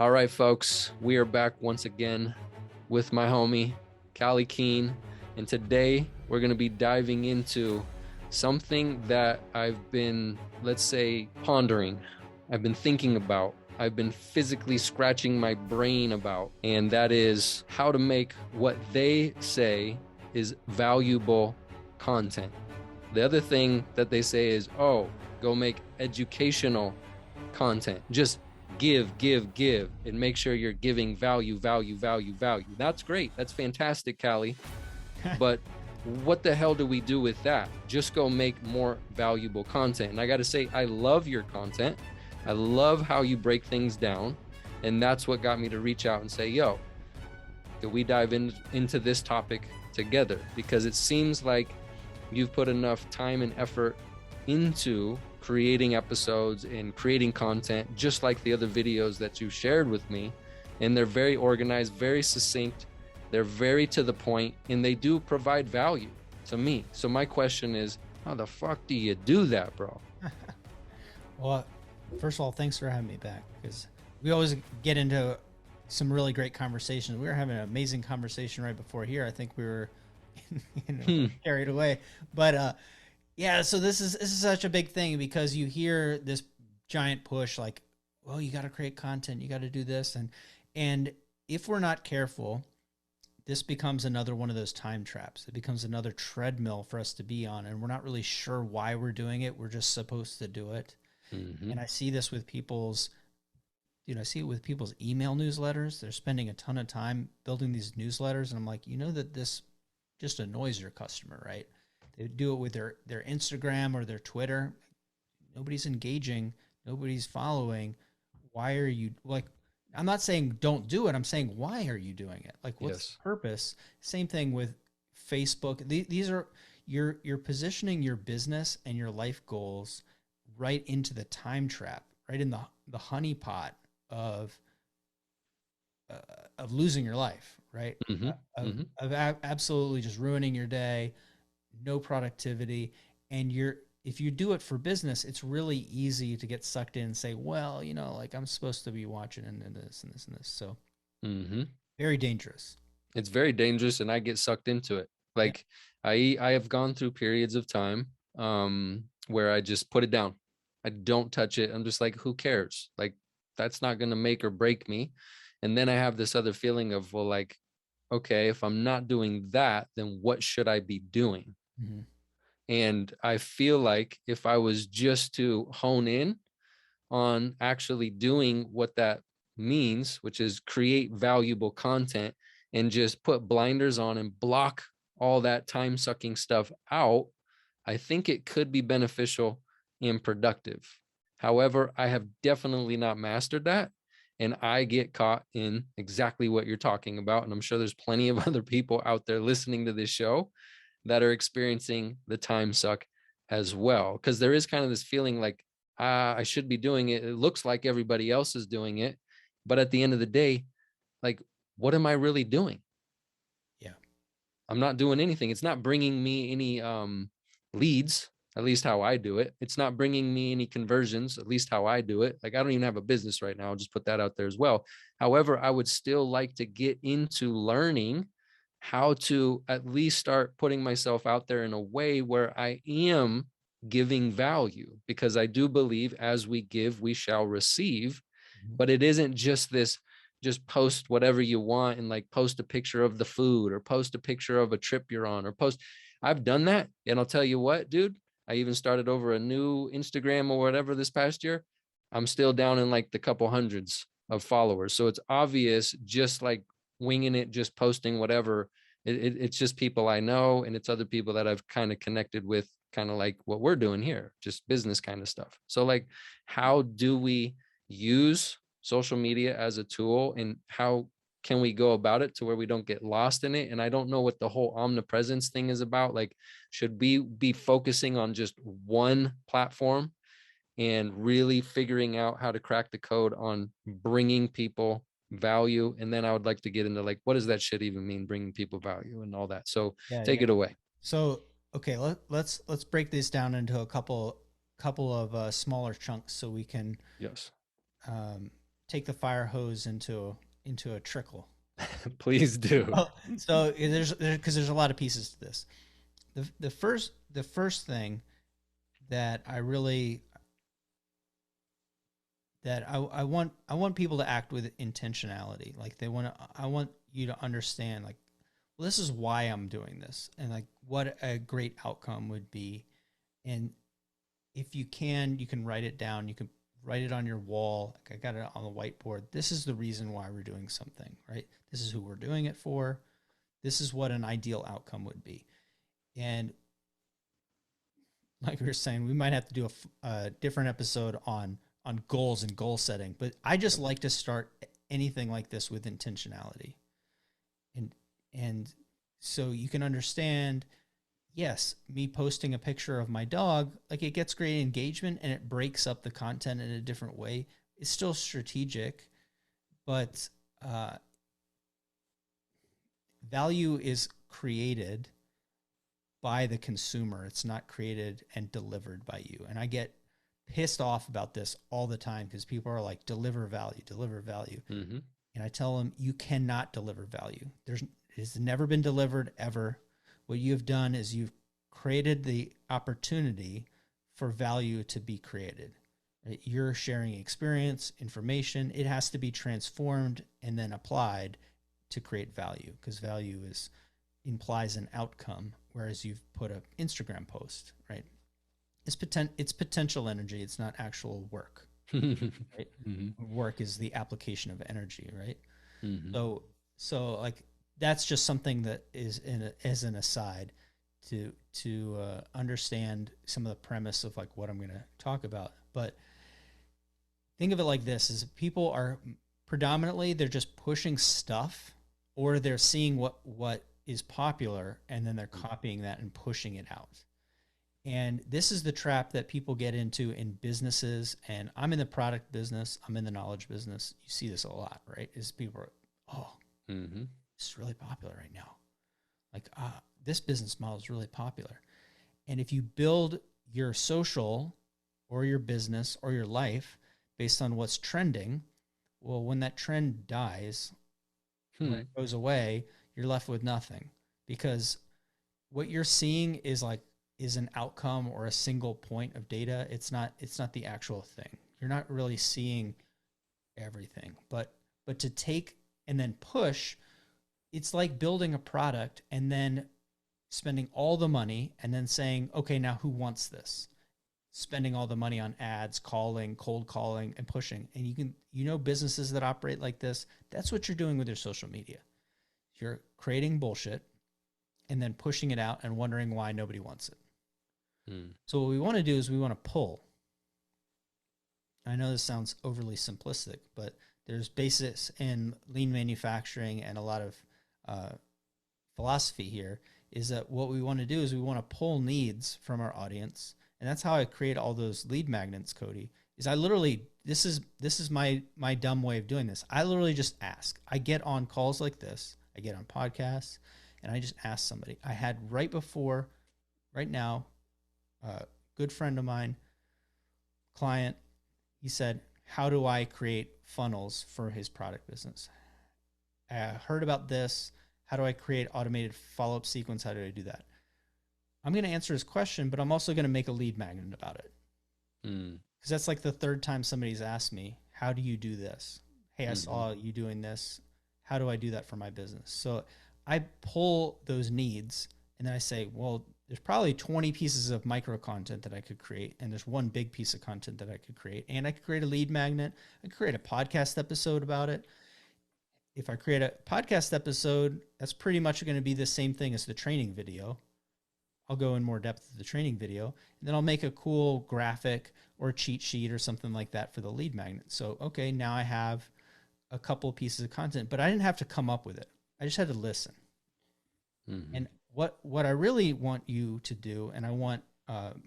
All right, folks, we are back once again with my homie, Callye Keen. And today we're going to be diving into something that I've been, let's say, pondering. I've been thinking about. I've been physically scratching my brain about. And that is how to make what they say is valuable content. The other thing that they say is, oh, go make educational content. Just give, and make sure you're giving value. That's great. That's fantastic, Callye. But what the hell do we do with that? Just go make more valuable content. And I got to say, I love your content. I love how you break things down. And that's what got me to reach out and say, yo, do we dive into this topic together? Because it seems like you've put enough time and effort into creating episodes and creating content, just like the other videos that you shared with me. And they're very organized, very succinct. They're very to the point, and they do provide value to me. So my question is, how the fuck do you do that, bro? Well, first of all, thanks for having me back, because we always get into some really great conversations. We were having an amazing conversation right before here. I think we were carried away, but yeah, so this is such a big thing, because you hear this giant push like, well, you got to create content, you got to do this, and if we're not careful, this becomes another one of those time traps. It becomes another treadmill for us to be on, and we're not really sure why we're doing it. We're just supposed to do it. And I see this with people's, I see it with people's email newsletters. They're spending a ton of time building these newsletters, and I'm like, that this just annoys your customer, right? They do it with their Instagram or their Twitter. Nobody's engaging. Nobody's following. Why are you, like, I'm not saying don't do it. I'm saying, why are you doing it? Like, what's the purpose? Same thing with Facebook. These are, you're positioning your business and your life goals right into the time trap, right in the honeypot of losing your life, right? Of absolutely just ruining your day, no productivity. And if you do it for business, it's really easy to get sucked in and say, well, like, I'm supposed to be watching and this and this and this. So very dangerous. It's very dangerous, and I get sucked into it. Like, I have gone through periods of time where I just put it down. I don't touch it. I'm just like, who cares? Like, that's not going to make or break me. And then I have this other feeling of, well, like, okay, if I'm not doing that, then what should I be doing? And I feel like if I was just to hone in on actually doing what that means, which is create valuable content, and just put blinders on and block all that time sucking stuff out, I think it could be beneficial and productive. However, I have definitely not mastered that. And I get caught in exactly what you're talking about. And I'm sure there's plenty of other people out there listening to this show that are experiencing the time suck as well. Because there is kind of this feeling like, I should be doing it. It looks like everybody else is doing it. But at the end of the day, like, what am I really doing? Yeah. I'm not doing anything. It's not bringing me any leads, at least how I do it. It's not bringing me any conversions, at least how I do it. Like, I don't even have a business right now. I'll just put that out there as well. However, I would still like to get into learning how to at least start putting myself out there in a way where I am giving value, because I do believe as we give, we shall receive. But it isn't just this, just post whatever you want and like post a picture of the food or post a picture of a trip you're on or post. I've done that. And I'll tell you what, dude, I even started over a new Instagram or whatever this past year. I'm still down in like the couple hundreds of followers. So it's obvious, just like winging it, just posting whatever. It's just people I know, and it's other people that I've kind of connected with, kind of like what we're doing here, just business kind of stuff. So like, how do we use social media as a tool, and how can we go about it to where we don't get lost in it? And I don't know what the whole omnipresence thing is about. Like, should we be focusing on just one platform and really figuring out how to crack the code on bringing people value? And then I would like to get into like, what does that shit even mean, bringing people value and all that? So take it away. So, okay, let's break this down into a couple of smaller chunks so we can take the fire hose into a trickle. Please do. So there's a lot of pieces to this. The first thing that I really that I want people to act with intentionality. Like I want you to understand, like, well, this is why I'm doing this, and like what a great outcome would be. And if you can write it down. You can write it on your wall. Like, I got it on the whiteboard. This is the reason why we're doing something, right? This is who we're doing it for. This is what an ideal outcome would be. And like we were saying, we might have to do a different episode on goals and goal setting. But I just like to start anything like this with intentionality, and and so you can understand. Yes, me posting a picture of my dog, like, it gets great engagement and it breaks up the content in a different way. It's still strategic, but value is created by the consumer. It's not created and delivered by you. And I get pissed off about this all the time because people are like, deliver value, deliver value. Mm-hmm. And I tell them, you cannot deliver value. It's never been delivered ever. What you have done is you've created the opportunity for value to be created. Right? You're sharing experience, information. It has to be transformed and then applied to create value, because value implies an outcome, whereas you've put an Instagram post, right? It's potential energy. It's not actual work, right? Mm-hmm. Work is the application of energy, right? Mm-hmm. So like, that's just something that is as an aside to understand some of the premise of like what I'm going to talk about. But think of it like this: is people are predominantly, they're just pushing stuff, or they're seeing what is popular, and then they're copying that and pushing it out. And this is the trap that people get into in businesses. And I'm in the product business. I'm in the knowledge business. You see this a lot, right? Is people are, oh, Mm-hmm. this is really popular right now. Like, this business model is really popular. And if you build your social or your business or your life based on what's trending, well, when that trend dies, when it goes away, you're left with nothing, because what you're seeing is an outcome or a single point of data. It's not the actual thing. You're not really seeing everything. But to take and then push, it's like building a product and then spending all the money and then saying, okay, now who wants this? Spending all the money on ads, calling, cold calling, and pushing. And businesses that operate like this, that's what you're doing with your social media. You're creating bullshit and then pushing it out and wondering why nobody wants it. Mm. So what we want to do is we want to pull. I know this sounds overly simplistic, but there's basis in lean manufacturing and a lot of philosophy here, is that what we want to do is we want to pull needs from our audience. And that's how I create all those lead magnets, Cody. Is I literally, this is my dumb way of doing this. I literally just ask. I get on calls like this. I get on podcasts and I just ask somebody. I had right now, a good friend of mine, client, he said, how do I create funnels for his product business? I heard about this. How do I create automated follow-up sequence? How do I do that? I'm going to answer his question, but I'm also going to make a lead magnet about it. Because that's like the third time somebody's asked me, how do you do this? Hey, I saw you doing this. How do I do that for my business? So I pull those needs and then I say, well, there's probably 20 pieces of micro content that I could create. And there's one big piece of content that I could create. And I could create a lead magnet. I could create a podcast episode about it. If I create a podcast episode, that's pretty much going to be the same thing as the training video. I'll go in more depth with the training video, and then I'll make a cool graphic or a cheat sheet or something like that for the lead magnet. So, okay, now I have a couple pieces of content, but I didn't have to come up with it. I just had to listen. Mm-hmm. And what I really want you to do, and I want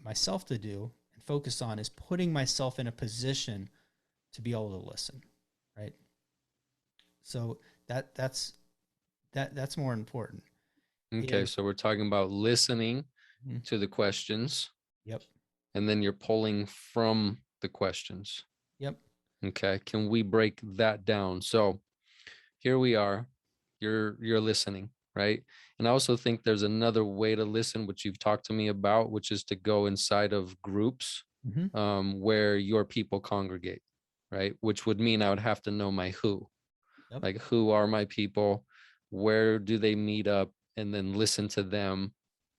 myself to do and focus on, is putting myself in a position to be able to listen, right? So that's more important. Okay, so we're talking about listening Mhm. to the questions, Yep. and then you're pulling from the questions. Yep. Okay. Can we break that down? So here we are. You're listening, right? And I also think there's another way to listen, which you've talked to me about, which is to go inside of groups Mm-hmm. where your people congregate, right? Which would mean I would have to know my who. Yep. Like, who are my people? Where do they meet up? And then listen to them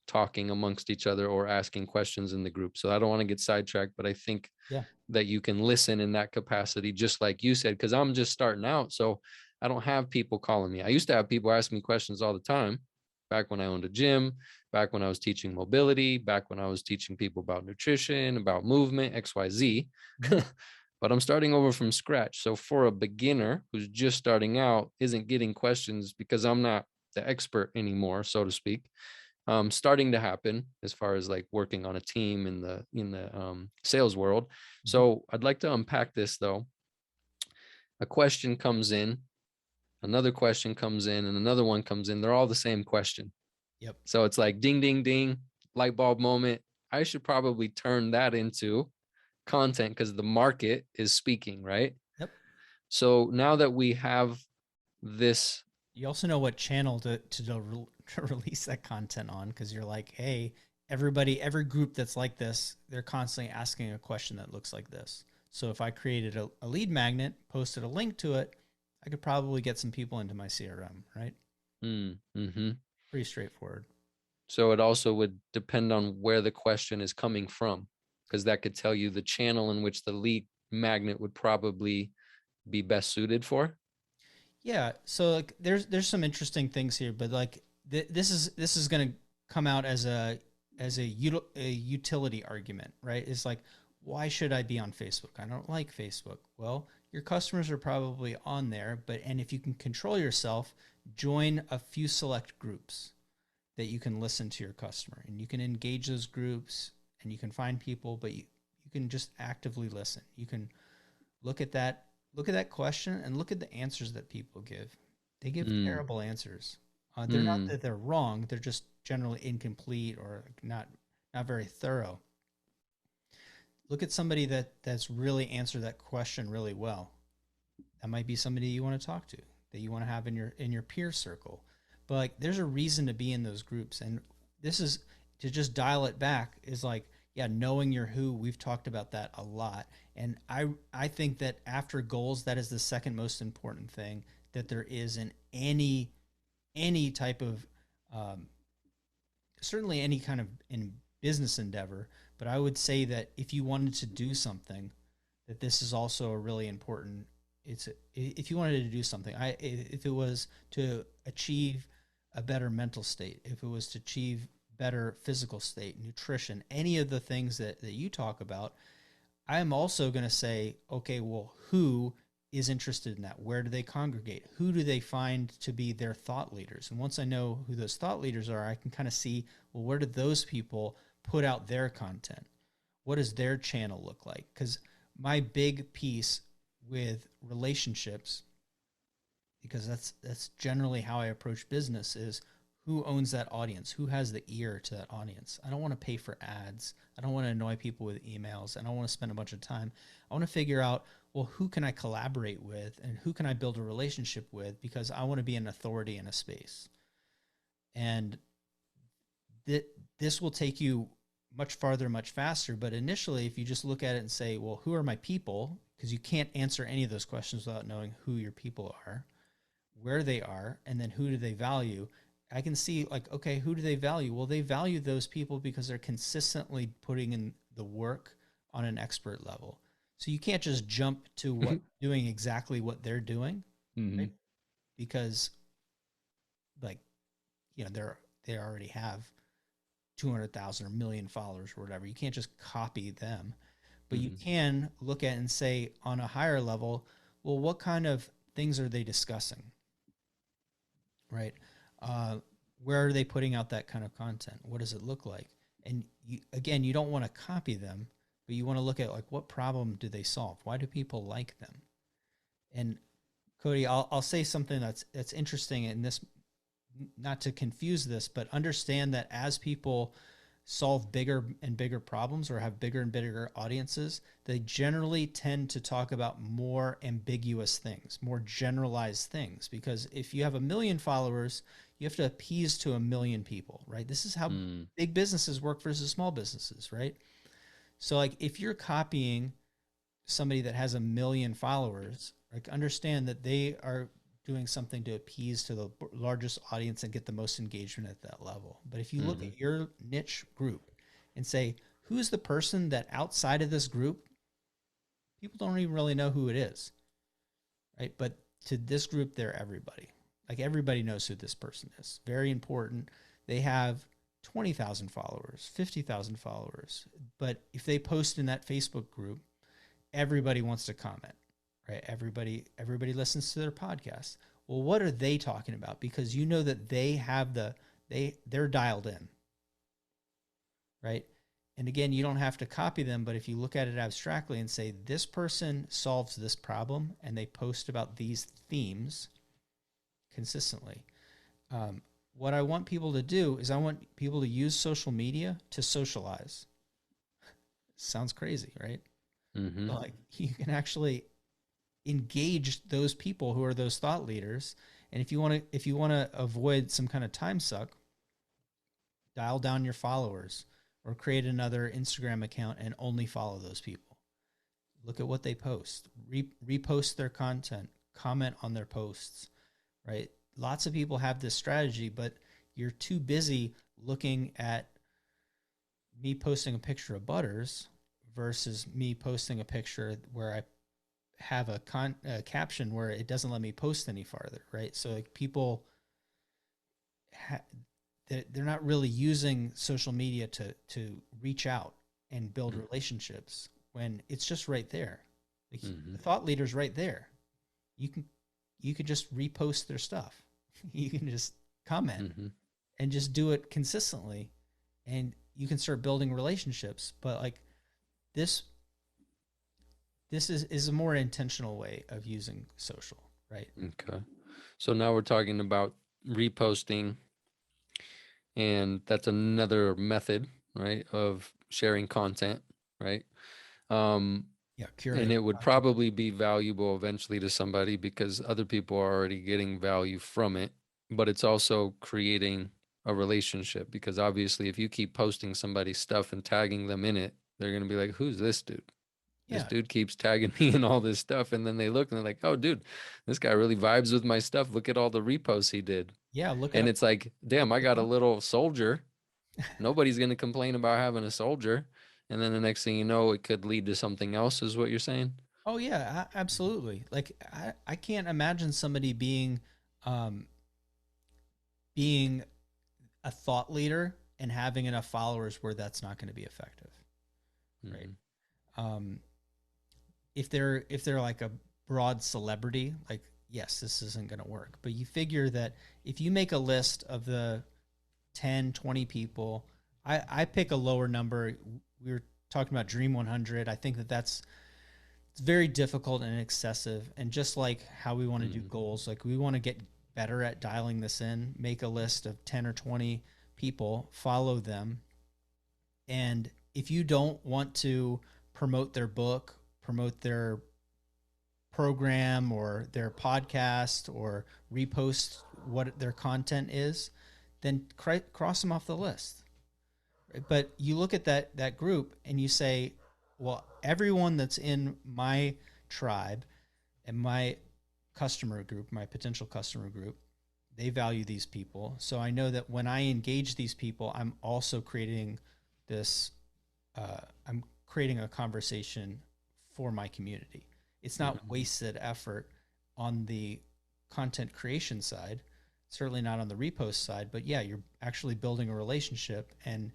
talking amongst each other or asking questions in the group. So I don't want to get sidetracked, but I think Yeah. that you can listen in that capacity, just like you said, because I'm just starting out. So I don't have people calling me. I used to have people ask me questions all the time back when I owned a gym, back when I was teaching mobility, back when I was teaching people about nutrition, about movement, XYZ. Mm-hmm. But I'm starting over from scratch. So for a beginner who's just starting out, isn't getting questions because I'm not the expert anymore, so to speak, starting to happen as far as like working on a team in the sales world. Mm-hmm. So I'd like to unpack this though. A question comes in, another question comes in, and another one comes in. They're all the same question. Yep. So it's like ding, ding, ding, light bulb moment. I should probably turn that into content because the market is speaking, right? Yep. So now that we have this, You also know what channel to release that content on, because you're like, hey, every group that's like this, they're constantly asking a question that looks like this. So if I created a lead magnet, posted a link to it, I could probably get some people into my CRM, right? mm-hmm. Pretty straightforward. So it also would depend on where the question is coming from, because that could tell you the channel in which the lead magnet would probably be best suited for. Yeah. So like, there's some interesting things here, but like this is going to come out as a utility argument, right? It's like, why should I be on Facebook? I don't like Facebook. Well, your customers are probably on there, but and if you can control yourself, join a few select groups that you can listen to your customer, and you can engage those groups, and you can find people, but you can just actively listen. You can look at that look at that question and look at the answers that people give. They give Mm, terrible answers. They're not mm, that they're wrong, they're just generally incomplete or not very thorough. Look at somebody that's really answered that question really well. That might be somebody you want to talk to, that you want to have in your peer circle. But like, there's a reason to be in those groups, and this is to just dial it back is like, yeah, knowing your who. We've talked about that a lot, and I think that after goals, that is the second most important thing that there is in any type of um, certainly any kind of in business endeavor. But I would say that if you wanted to do something, that this is also a really important. If you wanted to do something, if it was to achieve a better mental state, if it was to achieve better physical state, nutrition, any of the things that you talk about, I am also going to say, okay, well, who is interested in that? Where do they congregate? Who do they find to be their thought leaders? And once I know who those thought leaders are, I can kind of see, well, where do those people put out their content? What does their channel look like? Because my big piece with relationships, because that's generally how I approach business, is who owns that audience? Who has the ear to that audience? I don't want to pay for ads. I don't want to annoy people with emails. I don't want to spend a bunch of time. I want to figure out, well, who can I collaborate with and who can I build a relationship with, because I want to be an authority in a space. And this will take you much farther, much faster. But initially, if you just look at it and say, well, who are my people? Because you can't answer any of those questions without knowing who your people are, where they are, and then who do they value. I can see like, okay, who do they value? Well, they value those people because they're consistently putting in the work on an expert level. So you can't just jump to what doing exactly what they're doing, right? mm, Because like, they already have 200,000 or million followers or whatever. You can't just copy them, but you mm, can look at and say on a higher level, well, what kind of things are they discussing? Right? Uh, where are they putting out that kind of content? What does it look like? And again, you don't want to copy them, but you want to look at like, what problem do they solve? Why do people like them? And Cody, I'll say something that's interesting in this, not to confuse this, but understand that as people solve bigger and bigger problems or have bigger and bigger audiences, they generally tend to talk about more ambiguous things, more generalized things. Because if you have 1 million followers, you have to appease to 1 million people, right? This is how Mm. big businesses work versus small businesses, right? So like if you're copying somebody that has 1 million followers, like understand that they are doing something to appease to the largest audience and get the most engagement at that level. But if you look Mm-hmm. at your niche group and say, who's the person that outside of this group, people don't even really know who it is, right? But to this group, they're everybody. Like everybody knows who this person is. Very important. They have 20,000 followers, 50,000 followers. But if they post in that Facebook group, everybody wants to comment, right? Everybody listens to their podcast. Well, what are they talking about? Because you know that they have they're dialed in, right? And again, you don't have to copy them, but if you look at it abstractly and say this person solves this problem and they post about these themes consistently. What I want people to do is I want people to use social media to socialize. Sounds crazy, right? Mm-hmm. Like you can actually engage those people who are those thought leaders. And if you want to avoid some kind of time suck, dial down your followers or create another Instagram account and only follow those people. Look at what they post, repost their content, comment on their posts, right? Lots of people have this strategy, but you're too busy looking at me posting a picture of Butters versus me posting a picture where I have a caption where it doesn't let me post any farther, right? So like people, ha- they're not really using social media to reach out and build relationships when it's just right there. Like Mm-hmm. the thought leader's right there. You can you could just repost their stuff. You can just comment Mm-hmm. and just do it consistently, and you can start building relationships. But like this this is a more intentional way of using social, right? Okay. So now we're talking about reposting, and that's another method, right, of sharing content, right? Um, Yeah, and curated it would content. probably be valuable eventually to somebody because other people are already getting value from it, but it's also creating a relationship because obviously if you keep posting somebody's stuff and tagging them in it, they're going to be like, who's this dude? This Yeah, dude keeps tagging me in all this stuff. And then they look and they're like, oh, dude, this guy really vibes with my stuff. Look at all the reposts he did. yeah. Look at And a it's like, damn, I got a profile. little soldier. Nobody's going to complain about having a soldier. And then the next thing you know, it could lead to something else, is what you're saying. Oh yeah, absolutely. Like I can't imagine somebody um, being a thought leader and having enough followers where that's not going to be effective, right? Mm-hmm. Um, if they're like a broad celebrity, like yes, this isn't going to work. But you figure that if you make a list of the 10, 20 people, I pick a lower number. We were talking about Dream 100. I think that's it's very difficult and excessive. And just like how we want to do Mm-hmm. goals, like we want to get better at dialing this in, make a list of 10 or 20 people, follow them. And if you don't want to promote their book, promote their program or their podcast or repost what their content is, then cross them off the list. But you look at that group and you say, well, everyone that's in my tribe and my customer group, my potential customer group, they value these people. So I know that when I engage these people, I'm also creating this. I'm creating a conversation for my community. It's not Mm-hmm. wasted effort on the content creation side, certainly not on the repost side. But yeah, you're actually building a relationship, and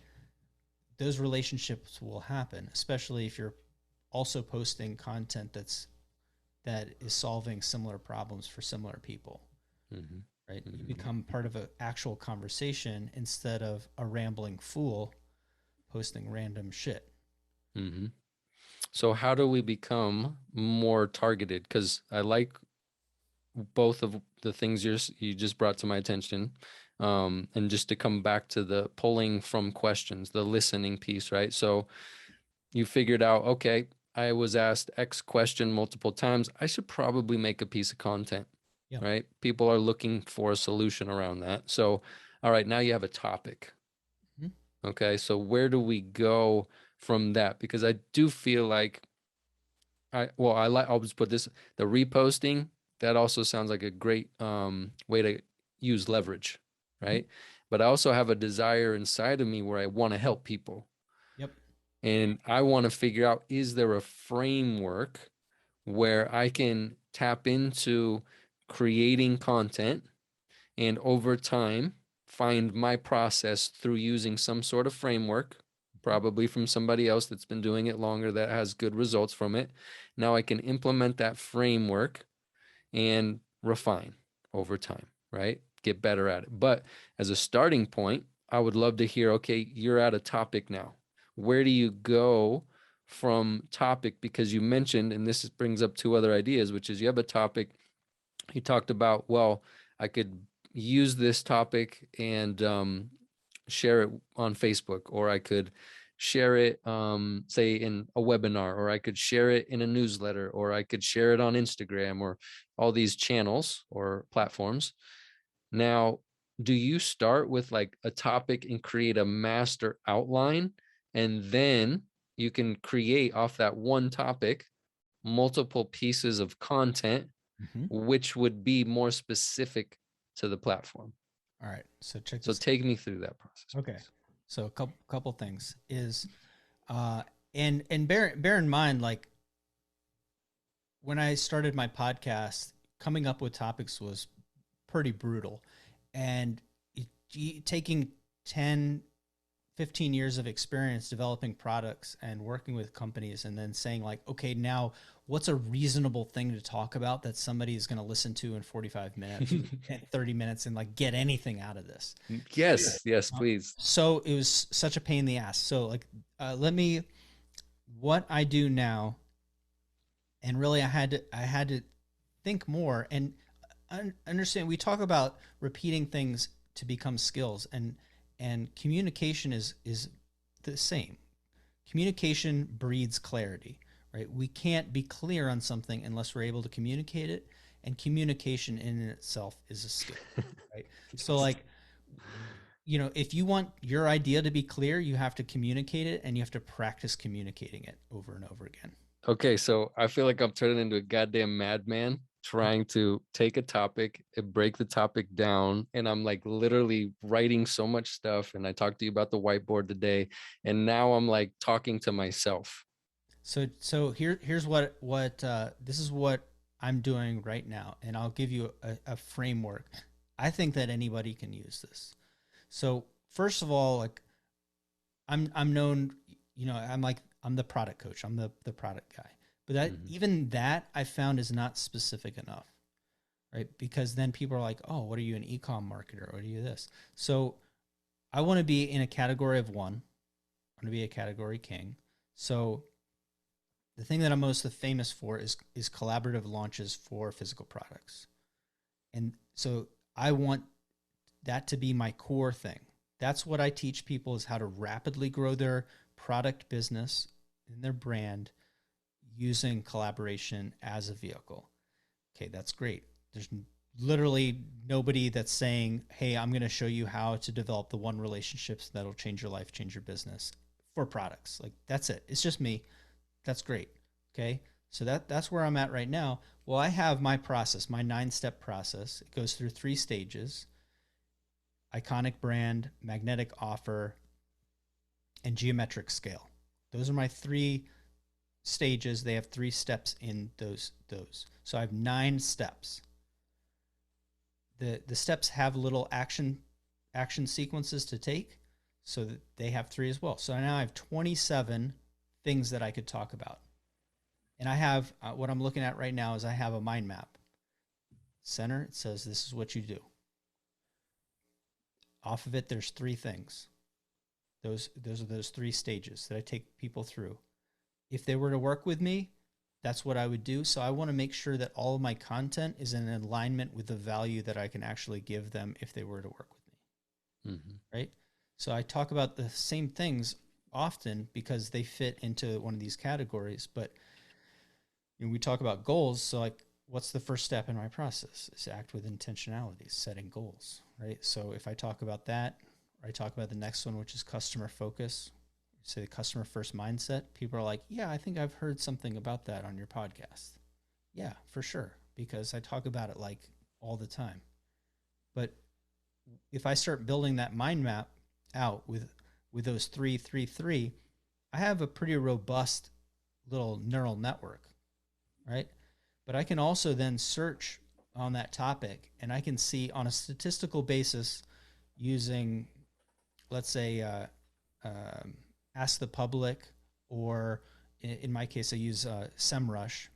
those relationships will happen, especially if you're also posting content that is solving similar problems for similar people, Mm-hmm. right? You Mm-hmm. become part of an actual conversation instead of a rambling fool posting random shit. Mm-hmm. So how do we become more targeted? Because I like both of the things you just brought to my attention. And just to come back to the pulling from questions, the listening piece, right? So you figured out, okay, I was asked X question multiple times. I should probably make a piece of content, Yep. right? People are looking for a solution around that. So, all right, now you have a topic. Mhm. Okay. So where do we go from that? Because I do feel like I'll just put this, the reposting, that also sounds like a great way to use leverage, Mhm. right? But I also have a desire inside of me where I want to help people. Yep. And I want to figure out, is there a framework where I can tap into creating content and over time find my process through using some sort of framework, probably from somebody else that's been doing it longer that has good results from it. Now I can implement that framework and refine over time, right? Get better at it. But as a starting point, I would love to hear, okay, you're at a topic now. Where do you go from topic? Because you mentioned, and this brings up two other ideas, which is you have a topic. You talked about, well, I could use this topic and share it on Facebook, or I could share it, say, in a webinar, or I could share it in a newsletter, or I could share it on Instagram, or all these channels or platforms. Now, do you start with like a topic and create a master outline, and then you can create off that one topic multiple pieces of content, Mhm. which would be more specific to the platform? All right. So check So this take me through that process, out. Okay. please. So a couple things is, uh, and bear in mind, like when I started my podcast, coming up with topics was pretty brutal, and taking 10, 15 years of experience developing products and working with companies, and then saying like, okay, now what's a reasonable thing to talk about that somebody is going to listen to in 45 minutes and 30 minutes and like get anything out of this. Yes, yes, Uh, please. so it was such a pain in the ass. So like, let me, what I do now, and really I had to think more and understand. We talk about repeating things to become skills, and communication is the same. Communication breeds clarity, right? We can't be clear on something unless we're able to communicate it, and communication in itself is a skill, right? So Yes. like, if you want your idea to be clear, you have to communicate it, and you have to practice communicating it over and over again. Okay, so I feel like I'm turning into a goddamn madman trying to take a topic and break the topic down. And I'm like literally writing so much stuff. And I talked to you about the whiteboard today. And now I'm like talking to myself. So here's what this is what I'm doing right now, and I'll give you a framework. I think that anybody can use this. So first of all, like I'm known, I'm the product coach. I'm the product guy. But that Mhm. even that I found is not specific enough, right? Because then people are like, "Oh, what are you, an e-com marketer? What are you this?" So I want to be in a category of one. I want to be a category king. So the thing that I'm most famous for is collaborative launches for physical products. And so I want that to be my core thing. That's what I teach people, is how to rapidly grow their product business and their brand using collaboration as a vehicle. Okay, that's great. There's literally nobody that's saying, "Hey, I'm going to show you how to develop the one relationships that'll change your life, change your business for products." Like that's it. It's just me. That's great. Okay. So that's where I'm at right now. Well, I have my process, my 9-step process. It goes through 3 stages: iconic brand, magnetic offer, and geometric scale. Those are my 3 stages. They have 3 steps in those. So I have 9 steps. The steps have little action sequences to take, so that they have 3 as well. So now I have 27 things that I could talk about. And I have what I'm looking at right now is I have a mind map. Center, it says this is what you do. Off of it, there's 3 things. Those are those 3 stages that I take people through. If they were to work with me, that's what I would do. So I want to make sure that all of my content is in alignment with the value that I can actually give them if they were to work with me. Mm-hmm. right? So I talk about the same things often because they fit into one of these categories. But we talk about goals. So like, what's the first step in my process? Is act with intentionality, setting goals, right? So if I talk about that, or I talk about the next one, which is customer focus, say the customer first mindset, people are like, yeah, I think I've heard something about that on your podcast. Yeah, for sure, because I talk about it like all the time. But if I start building that mind map out with those three, three, three, I have a pretty robust little neural network, right? But I can also then search on that topic, and I can see on a statistical basis using, let's say, um, Ask the Public, or in my case, I use SEMrush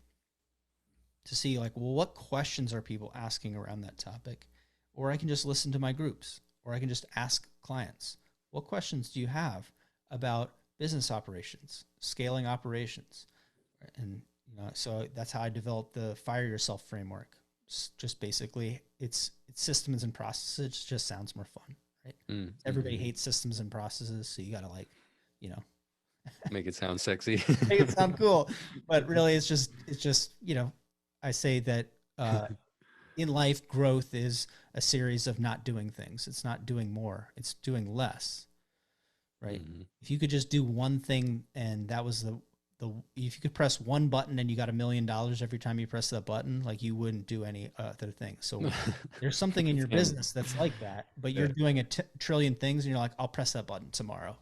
to see like, well, what questions are people asking around that topic? Or I can just listen to my groups, or I can just ask clients, what questions do you have about business operations, scaling operations? And so that's how I developed the Fire Yourself framework. It's just basically, it's systems and processes. It just sounds more fun, right? Everybody Mm-hmm. hates systems and processes, so you got to like, you know, Make it sound sexy. make it sound cool. But really, it's just I say that in life, growth is a series of not doing things. It's not doing more. It's doing less, right? Mm-hmm. If you could just do one thing, and that was the if you could press one button and you got $1,000,000 every time you press that button, like you wouldn't do any other thing. So there's something in your Damn. business that's like that, but you're Yeah. doing a trillion things, and you're like, I'll press that button tomorrow.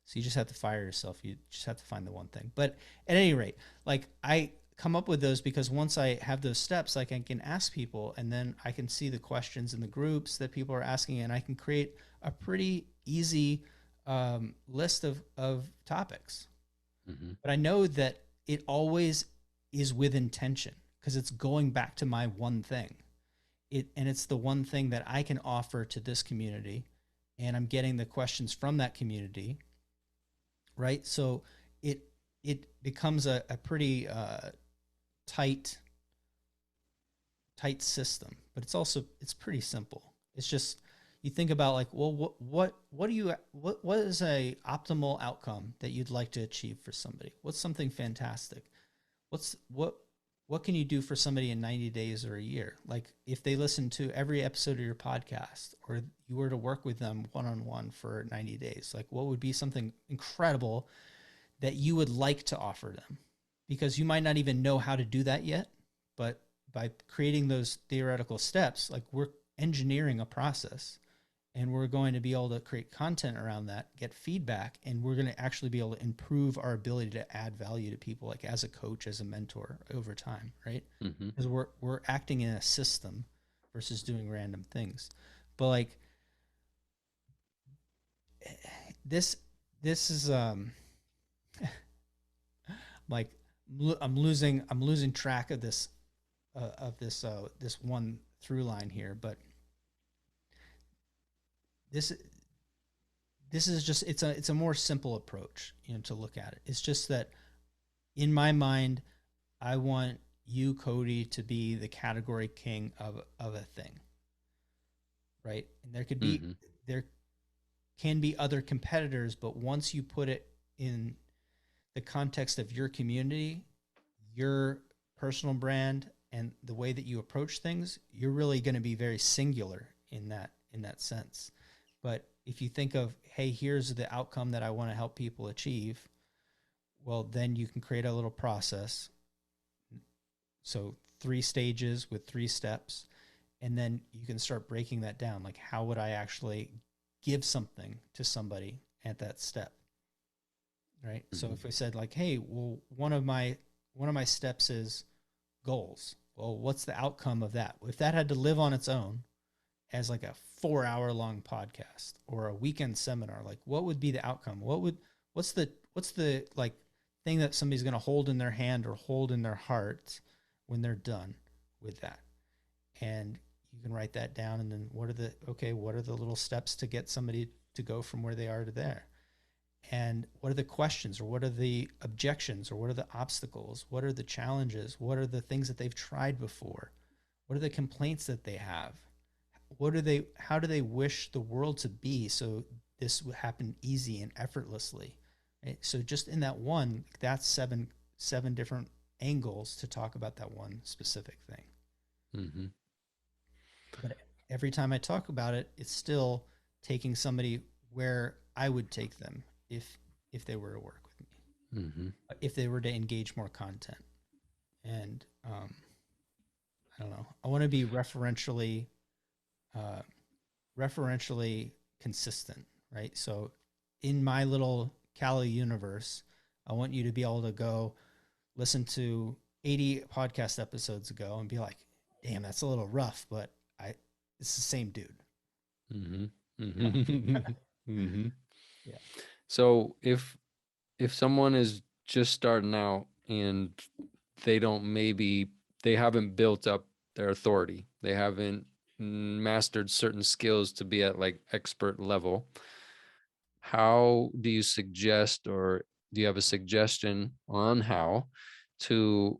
So you just have to fire yourself. You just have to find the one thing. But at any rate, like I come up with those because once I have those steps, like I can ask people, and then I can see the questions in the groups that people are asking, and I can create a pretty easy list of topics. Mm-hmm. But I know that it always is with intention because it's going back to my one thing. And it's the one thing that I can offer to this community, and I'm getting the questions from that community, right? So it it becomes a pretty tight tight system, but it's pretty simple. It's just you think about like, well, what do you what is a optimal outcome that you'd like to achieve for somebody? What's something fantastic? What's what can you do for somebody in 90 days or a year? Like if they listen to every episode of your podcast, or you were to work with them one on one for 90 days, like what would be something incredible that you would like to offer them? Because you might not even know how to do that yet, but by creating those theoretical steps, like we're engineering a process, and we're going to be able to create content around that, get feedback, and we're going to actually be able to improve our ability to add value to people, like as a coach, as a mentor over time, right? Mm-hmm. Because we're acting in a system versus doing random things. But like this this is like I'm losing track of this one through line here, but this this is just it's a more simple approach, to look at it. It's just that in my mind, I want you, Cody, to be the category king of a thing, right? And Mm-hmm. there can be other competitors, but once you put it in the context of your community, your personal brand, and the way that you approach things, you're really going to be very singular in that sense. But if you think of, hey, here's the outcome that I want to help people achieve, well, then you can create a little process. So 3 stages with 3 steps, and then you can start breaking that down. Like, how would I actually give something to somebody at that step? Right. So Mm-hmm. if we said like, hey, well, one of my steps is goals. Well, what's the outcome of that? If that had to live on its own as like a 4 hour long podcast or a weekend seminar, like what would be the outcome? What's the like thing that somebody's going to hold in their hand or hold in their heart when they're done with that? And you can write that down. And then what are the little steps to get somebody to go from where they are to there? And what are the questions, or what are the objections, or what are the obstacles? What are the challenges? What are the things that they've tried before? What are the complaints that they have? how do they wish the world to be so this would happen easy and effortlessly, right? So just in that one, that's seven different angles to talk about that one specific thing. Mm-hmm. But every time I talk about it, it's still taking somebody where I would take them if they were to work with me, Mm-hmm. if they were to engage more content. And I don't know. I want to be uh, referentially consistent, right? So in my little Callye universe, I want you to be able to go listen to 80 podcast episodes ago and be like, damn, that's a little rough, but it's the same dude. Mm-hmm. You know? Mm-hmm. Mm-hmm. Yeah. So if someone is just starting out and they don't maybe they haven't built up their authority, they haven't mastered certain skills to be at like expert level, how do you suggest, or do you have a suggestion on how to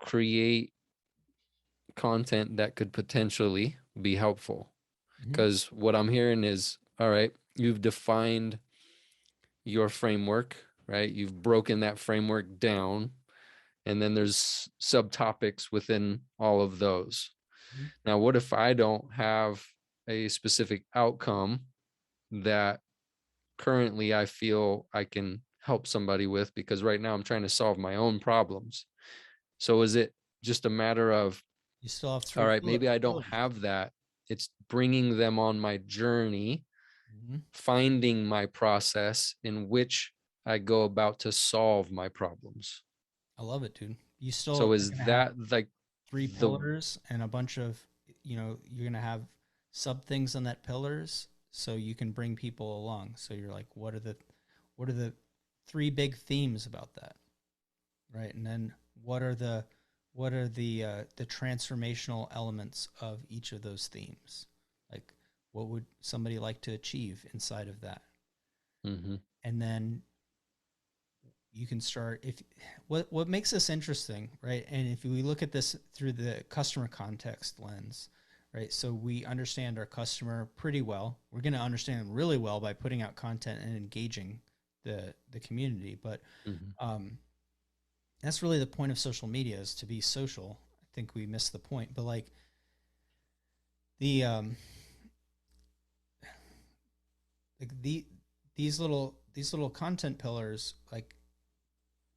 create content that could potentially be helpful? Mm-hmm. Because what I'm hearing is, all right, you've defined your framework, right? You've broken that framework down, and then there's subtopics within all of those. Mm-hmm. Now, what if I don't have a specific outcome that currently I feel I can help somebody with, because right now I'm trying to solve my own problems? So is it just a matter of, You still have all three right, maybe I don't pillars. have that. It's bringing them on my journey, Mm-hmm. finding my process in which I go about to solve my problems. I love it, dude. You still So are is gonna have that like three the pillars and a bunch of, you're gonna have sub things on that pillars so you can bring people along. So you're like, what are the three big themes about that, right? And then what are the transformational elements of each of those themes? Like, what would somebody like to achieve inside of that? mm-hmm, And then you can start if what makes this interesting, right? And if we look at this through the customer context lens, right? So we understand our customer pretty well. We're going to understand them really well by putting out content and engaging the community. But mm-hmm, um, that's really the point of social media, is to be social. I think we missed the point, but like the like these little content pillars, like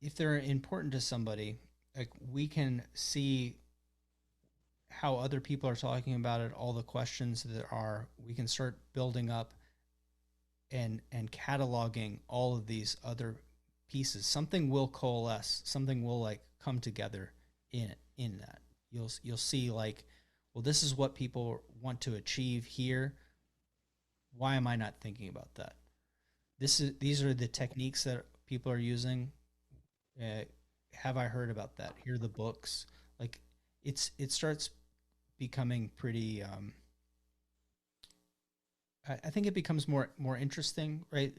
if they're important to somebody, like we can see how other people are talking about it, all the questions that are, we can start building up and cataloging all of these other pieces. Something will coalesce, something will like come together in that. You'll see like, well, this is what people want to achieve here. Why am I not thinking about that? These are the techniques that people are using. Uh, have I heard about that? Here are the books. Like it starts becoming pretty. I think it becomes more interesting, right?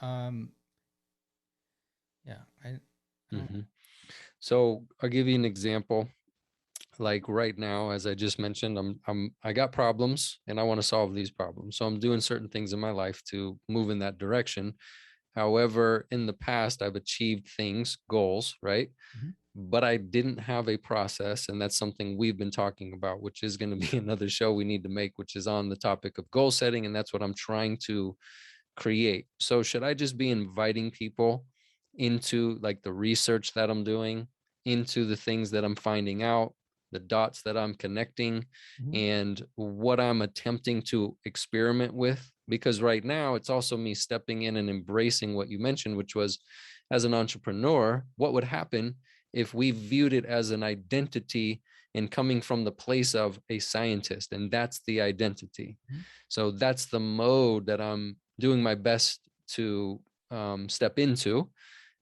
Um, yeah, I don't. mm-hmm. So I'll give you an example. Like right now, as I just mentioned, I got problems and I want to solve these problems. So I'm doing certain things in my life to move in that direction. However, in the past, I've achieved things, goals, right? Mhm. But I didn't have a process. And that's something we've been talking about, which is going to be another show we need to make, which is on the topic of goal setting. And that's what I'm trying to create. So should I just be inviting people into like the research that I'm doing, into the things that I'm finding out, the dots that I'm connecting, Mhm. and what I'm attempting to experiment with? Because right now it's also me stepping in and embracing what you mentioned, which was, as an entrepreneur, what would happen if we viewed it as an identity and coming from the place of a scientist, and that's the identity. Mhm. So that's the mode that I'm doing my best to step into.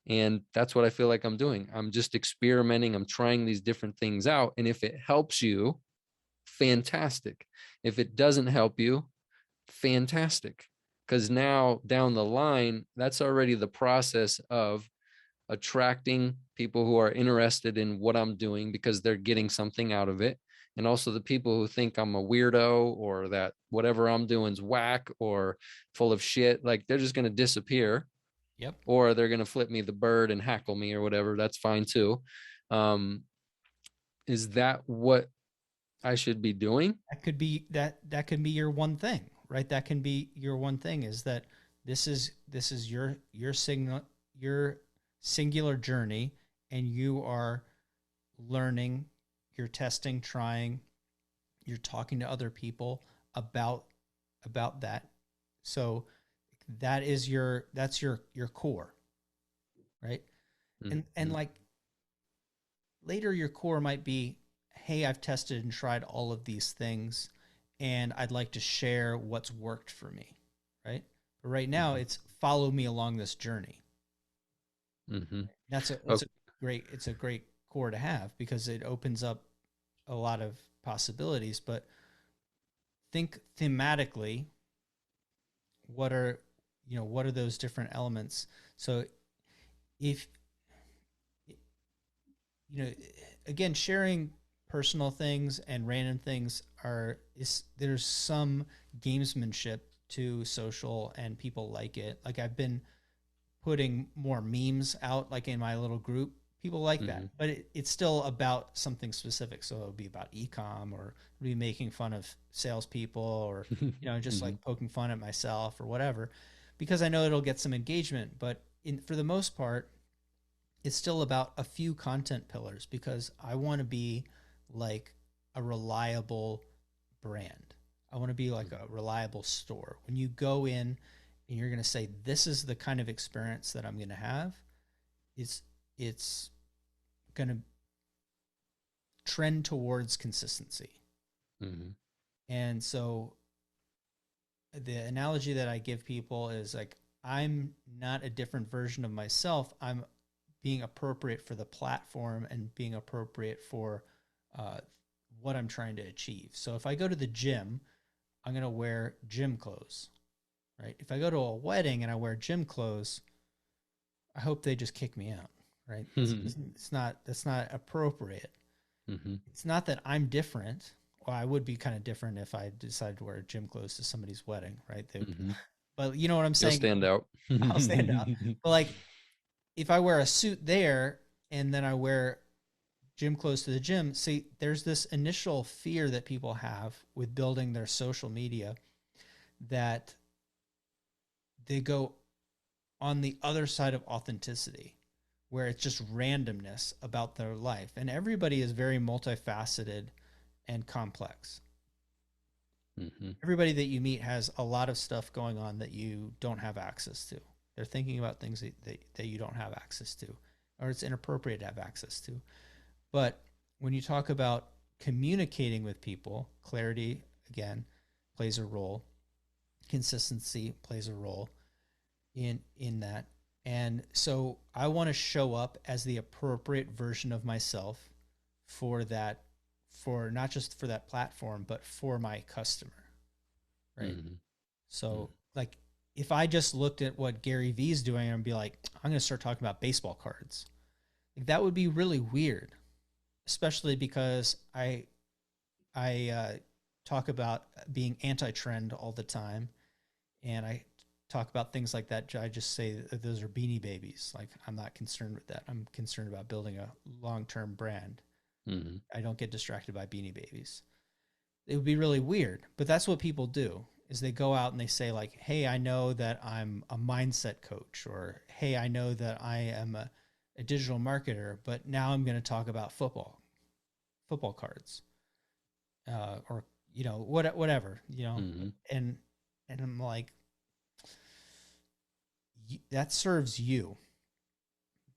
And that's what I feel like I'm doing. I'm just experimenting. I'm trying these different things out. And if it helps you, fantastic. If it doesn't help you, fantastic. Because now down the line, that's already the process of attracting people who are interested in what I'm doing because they're getting something out of it. And also the people who think I'm a weirdo or that whatever I'm doing is whack or full of shit, like they're just going to disappear, Yep. or they're going to flip me the bird and hackle me or whatever. That's fine too. Um, is that what I should be doing? That could be that can be your one thing, right? That can be your one thing, is that this is your signal, your singular journey, and you are learning, you're testing, trying, you're talking to other people about that. So that's your core, right? And Mm-hmm. like later your core might be, hey, I've tested and tried all of these things and I'd like to share what's worked for me, right? But right now Mm-hmm. it's follow me along this journey. Mm-hmm. That's Oh, a great, it's a great core to have because it opens up a lot of possibilities. But think thematically, what are, what are those different elements? So if, again, sharing personal things and random things is there's some gamesmanship to social and people like it. Like I've been putting more memes out like in my little group. People like mm-hmm. that, but it's still about something specific. So it'll be about ecom, or be making fun of salespeople, or just Mm-hmm. like poking fun at myself or whatever, because I know it'll get some engagement. But for the most part, it's still about a few content pillars because I want to be like a reliable brand. I want to be like a reliable store. When you go in and you're going to say, this is the kind of experience that I'm going to have, it's, it's going to trend towards consistency. Mm-hmm. And so the analogy that I give people is like, I'm not a different version of myself. I'm being appropriate for the platform and being appropriate for uh, what I'm trying to achieve. So if I go to the gym, I'm going to wear gym clothes, right? If I go to a wedding and I wear gym clothes, I hope they just kick me out, right? Mm-hmm. It's not, that's not appropriate. Mm-hmm. It's not that I'm different. Well, I would be kind of different if I decided to wear gym clothes to somebody's wedding, right? They would, Mm-hmm. but you know what I'm You'll saying? stand out. I'll stand out. But like if I wear a suit there and then I wear gym clothes to the gym, see, there's this initial fear that people have with building their social media, that they go on the other side of authenticity, where it's just randomness about their life. And everybody is very multifaceted and complex. Mm-hmm. Everybody that you meet has a lot of stuff going on that you don't have access to. They're thinking about things that you don't have access to, or it's inappropriate to have access to. But when you talk about communicating with people, clarity, again, plays a role. Consistency plays a role in that. And so I want to show up as the appropriate version of myself for that, for not just for that platform, but for my customer, right? Mm-hmm. So like if I just looked at what Gary Vee's doing and be like, I'm going to start talking about baseball cards, like that would be really weird, especially because I talk about being anti-trend all the time, and I talk about things like that. I just say that those are beanie babies. Like I'm not concerned with that. I'm concerned about building a long-term brand. Mm-hmm. I don't get distracted by beanie babies. It would be really weird, but that's what people do. Is they go out and they say like, "Hey, I know that I'm a mindset coach," or "Hey, I know that I am a digital marketer, but now I'm going to talk about football cards." Or whatever, Mm-hmm. and I'm like, that serves you.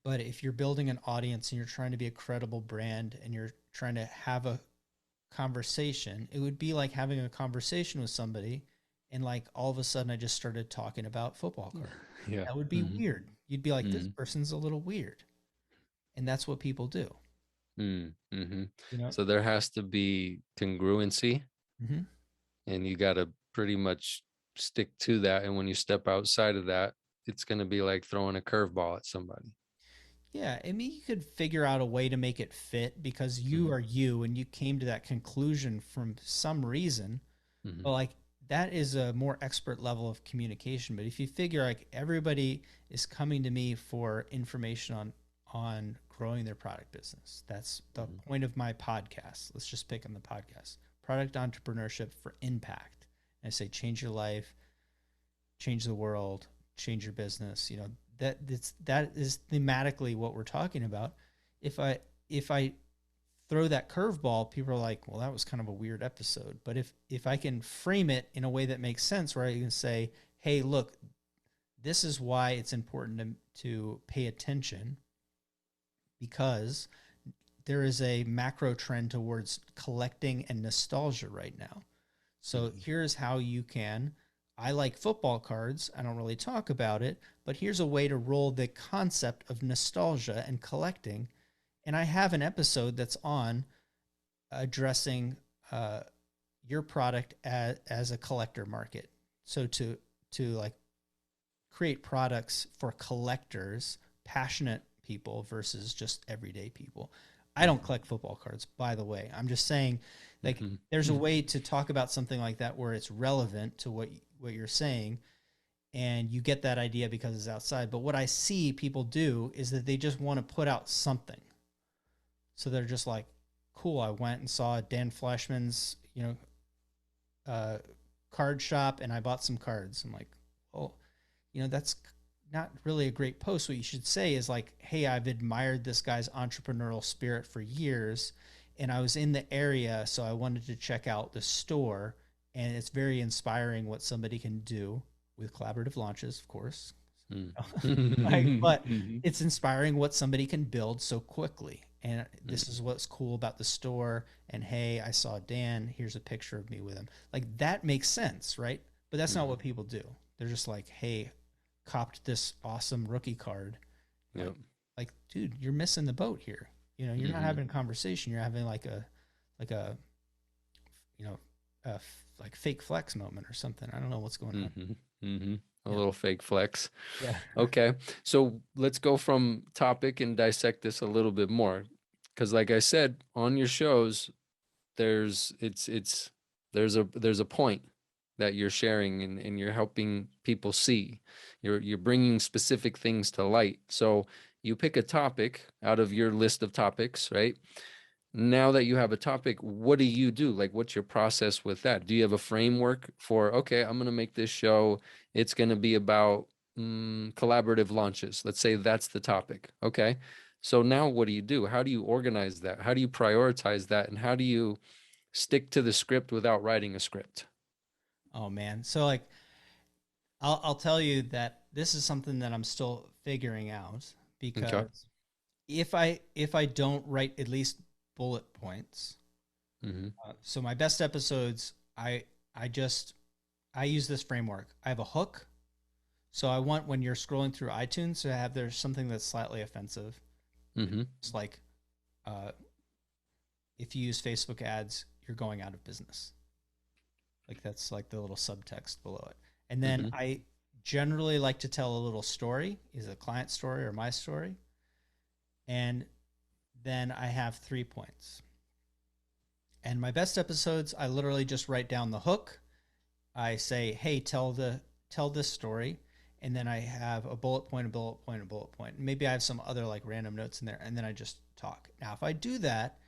But if you're building an audience and you're trying to be a credible brand and you're trying to have a conversation, it would be like having a conversation with somebody and like all of a sudden I just started talking about football cards. Yeah. That would be Mm-hmm. weird. You'd be like, this Mm-hmm. person's a little weird. And that's what people do. Mm-hmm. You know? So there has to be congruency, Mm-hmm. and you got to pretty much stick to that. And when you step outside of that, it's going to be like throwing a curveball at somebody. Yeah, I mean, you could figure out a way to make it fit because you Hmm. are you and you came to that conclusion from some reason. Hmm. But like that is a more expert level of communication. But if you figure like everybody is coming to me for information on growing their product business, that's the Hmm. point of my podcast. Let's just pick on the podcast. Product entrepreneurship for impact. And I say change your life, change the world, change your business. You know, that is thematically what we're talking about. If I throw that curveball, people are like, well, that was kind of a weird episode. But if I can frame it in a way that makes sense, where I can say, hey, look, this is why it's important to pay attention because there is a macro trend towards collecting and nostalgia right now. So Hmm. here's how you can. I like football cards. I don't really talk about it, but here's a way to roll the concept of nostalgia and collecting. And I have an episode that's on addressing uh, your product as a collector market. So to like create products for collectors, passionate people versus just everyday people. I don't collect football cards, by the way. I'm just saying, like, Hmm. there's a way to talk about something like that where it's relevant to what you're saying, and you get that idea because it's outside. But what I see people do is that they just want to put out something. So they're just like, cool. I went and saw Dan Flashman's, uh, card shop, and I bought some cards. I'm like, well, that's not really a great post. What you should say is like, hey, I've admired this guy's entrepreneurial spirit for years, and I was in the area, so I wanted to check out the store. And it's very inspiring what somebody can do with collaborative launches, of course. Like, but Hmm. it's inspiring what somebody can build so quickly. And this Hmm. is what's cool about the store. And hey, I saw Dan. Here's a picture of me with him. Like that makes sense, right? But that's not what Hmm. people do. They're just like, hey, copped this awesome rookie card. Like, Yep. like, dude, you're missing the boat here. You're not Hmm. having a conversation. You're having like a, you know, like fake flex moment or something. I don't know what's going on. Hmm. Hmm. A Yeah. little fake flex. Yeah. Okay. So let's go from topic and dissect this a little bit more. Because like I said, on your shows, it's there's a point that you're sharing and you're helping people see. You're bringing specific things to light. So you pick a topic out of your list of topics, right? Now that you have a topic, what do you do? Like, what's your process with that? Do you have a framework for, okay, I'm going to make this show. It's going to be about collaborative launches. Let's say that's the topic. Okay. So now what do you do? How do you organize that? How do you prioritize that? And how do you stick to the script without writing a script? Oh man. So like I'll tell you that this is something that I'm still figuring out Okay. because if I don't write at least bullet points, Mm-hmm. so my best episodes, I just I use this framework. I have a hook, so I want when you're scrolling through iTunes to have there's something that's slightly offensive. Mm-hmm. It's like uh, if you use Facebook ads, you're going out of business. Like that's like the little subtext below it. And then Mm-hmm. I generally like to tell a little story, is a client story or my story. And then I have 3 points. And my best episodes, I literally just write down the hook. I say, "Hey, tell this story." And then I have a bullet point, a bullet point, a bullet point. Maybe I have some other like random notes in there and then I just talk. Now, if I do that,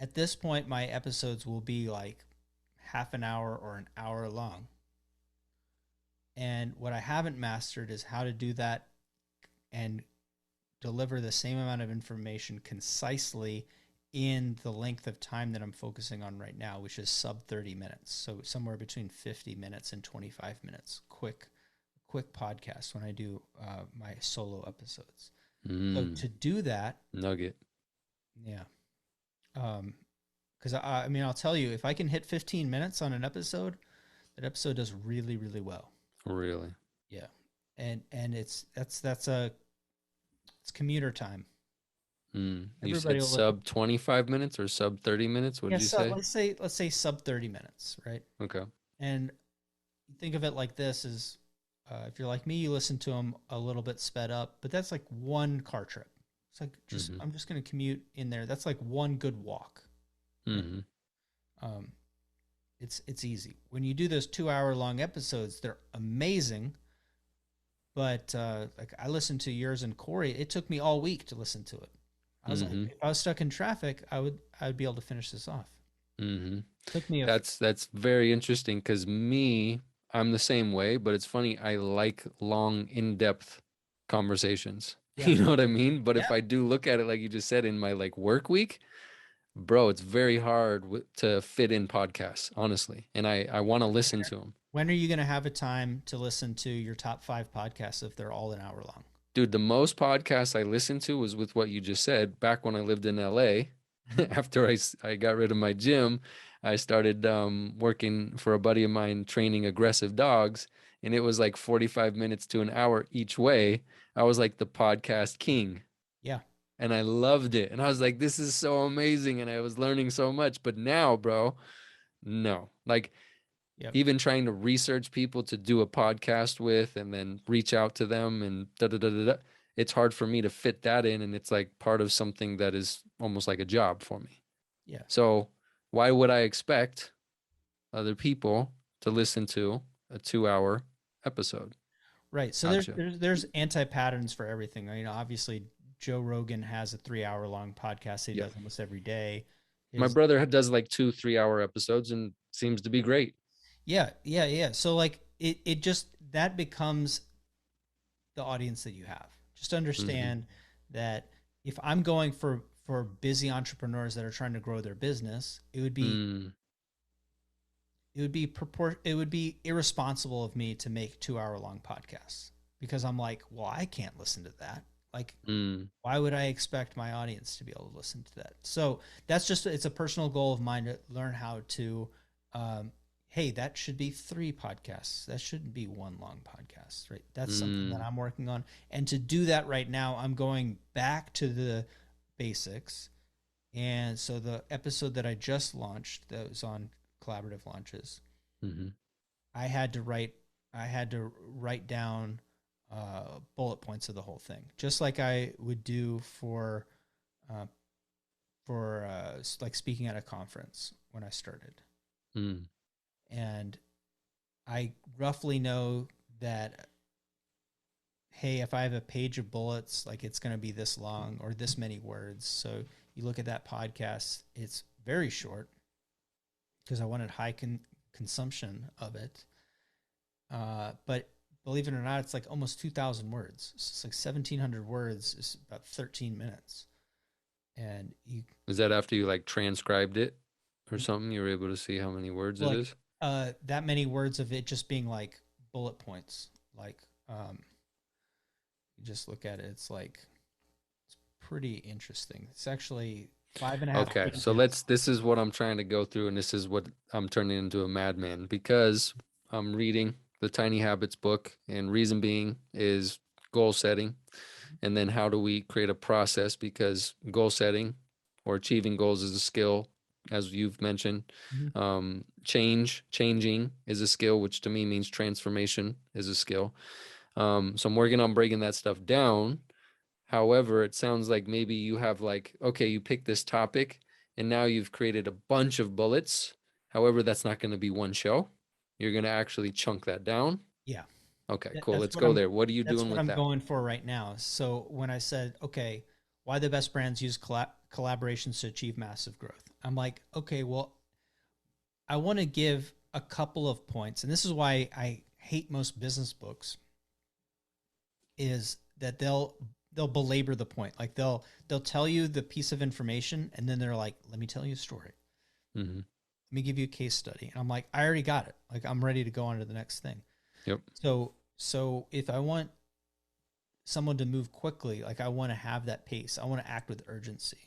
at this point my episodes will be like half an hour or an hour long. And what I haven't mastered is how to do that and deliver the same amount of information concisely in the length of time that I'm focusing on right now, which is sub 30 minutes. So somewhere between 50 minutes and 25 minutes. Quick podcast when I do my solo episodes. So Mm. to do that, Nugget. yeah. Because I mean, I'll tell you, if I can hit 15 minutes on an episode, that episode does really, really well. Really. Yeah. And it's commuter time. You Everybody said will listen. sub 25 minutes or sub 30 minutes? What Yeah, did you so say? let's say sub 30 minutes, right? Okay. And think of it like this is If you're like me, you listen to them a little bit sped up, but that's like one car trip. It's like just Mm-hmm. I'm just going to commute in there. That's like one good walk. Right? Mm-hmm. Um, it's easy. When you do those 2 hour long episodes, they're amazing. But like I listened to yours and Corey, it took me all week to listen to it. I was like, Mm-hmm. if I was stuck in traffic, I would be able to finish this off. Mm-hmm. Took me a That's very interesting because I'm the same way, but it's funny. I like long, in-depth conversations. yeah You know what I mean? But if yeah I do look at it, like you just said, in my like work week, bro, it's very hard to fit in podcasts, honestly. And I want to listen to them. When are you going to have a time to listen to your top 5 podcasts if they're all an hour long? Dude, the most podcasts I listened to was with what you just said back when I lived in LA. Mhm. After I got rid of my gym, I started working for a buddy of mine training aggressive dogs, and it was like 45 minutes to an hour each way. I was like the podcast king, Yeah. and I loved it. And I was like, this is so amazing, and I was learning so much. But now, bro, no. Like Yep. even trying to research people to do a podcast with and then reach out to them and da da da da, da. It's hard for me to fit that in, and it's like part of something that is almost like a job for me. Yeah. So why would I expect other people to listen to a 2 hour episode? Right. So there's Gotcha. there's there's anti-patterns for everything. You know, obviously Joe Rogan has a 3 hour long podcast that he Yeah. does almost every day. My Is brother does like 2 3 hour episodes and seems to be great. yeah, yeah, yeah. So like it just that becomes the audience that you have. Just Mm-hmm. understand that if I'm going for busy entrepreneurs that are trying to grow their business, Mm, it would be irresponsible of me to make 2 hour long podcasts because I'm like, well, I can't listen to that. Like, mm, why would I expect my audience to be able to listen to that? So that's just it's a personal goal of mine to learn how to um, hey, that should be 3 podcasts. That shouldn't be one long podcast, right? That's something that mm, I'm working on. And to do that right now, I'm going back to the basics. And so the episode that I just launched that was on collaborative launches, mm-hmm. I had to write I had to write down bullet points of the whole thing, just like I would do uh, for like speaking at a conference when I started. Mm, And I roughly know that hey, if I have a page of bullets, like it's going to be this long or this many words. So you look at that podcast, it's very short because I wanted high consumption of it. But believe it or not, it's like almost 2,000 words. So it's like 1,700 words is about 13 minutes. And you is that after you like transcribed it or something? You were able to see how many words it like is? that many words of it just being like bullet points. Like you just look at it, it's like it's pretty interesting. It's actually 5.5 Okay, so pages. this is what I'm trying to go through, and this is what I'm turning into a madman because I'm reading the Tiny Habits book, and reason being is goal setting, and then how do we create a process because goal setting or achieving goals is a skill, as you've mentioned. Mhm. Changing is a skill, which to me means transformation is a skill. So I'm working on breaking that stuff down. However, it sounds like maybe you have like, okay, you pick this topic and now you've created a bunch of bullets. However, that's not going to be one show. You're going to actually chunk that down. Yeah. Okay, That, cool. that's Let's what go I'm there. What are you that's doing what with I'm that? going for right now. So when I said, okay, why the best brands use collaborations to achieve massive growth? I'm like, okay, well, I want to give a couple of points, and this is why I hate most business books is that they'll belabor the point. Like they'll tell you the piece of information and then they're like, let me tell you a story. Hmm. Let me give you a case study. And I'm like, I already got it. Like I'm ready to go on to the next thing. Yep. So if I want someone to move quickly, like I want to have that pace. I want to act with urgency,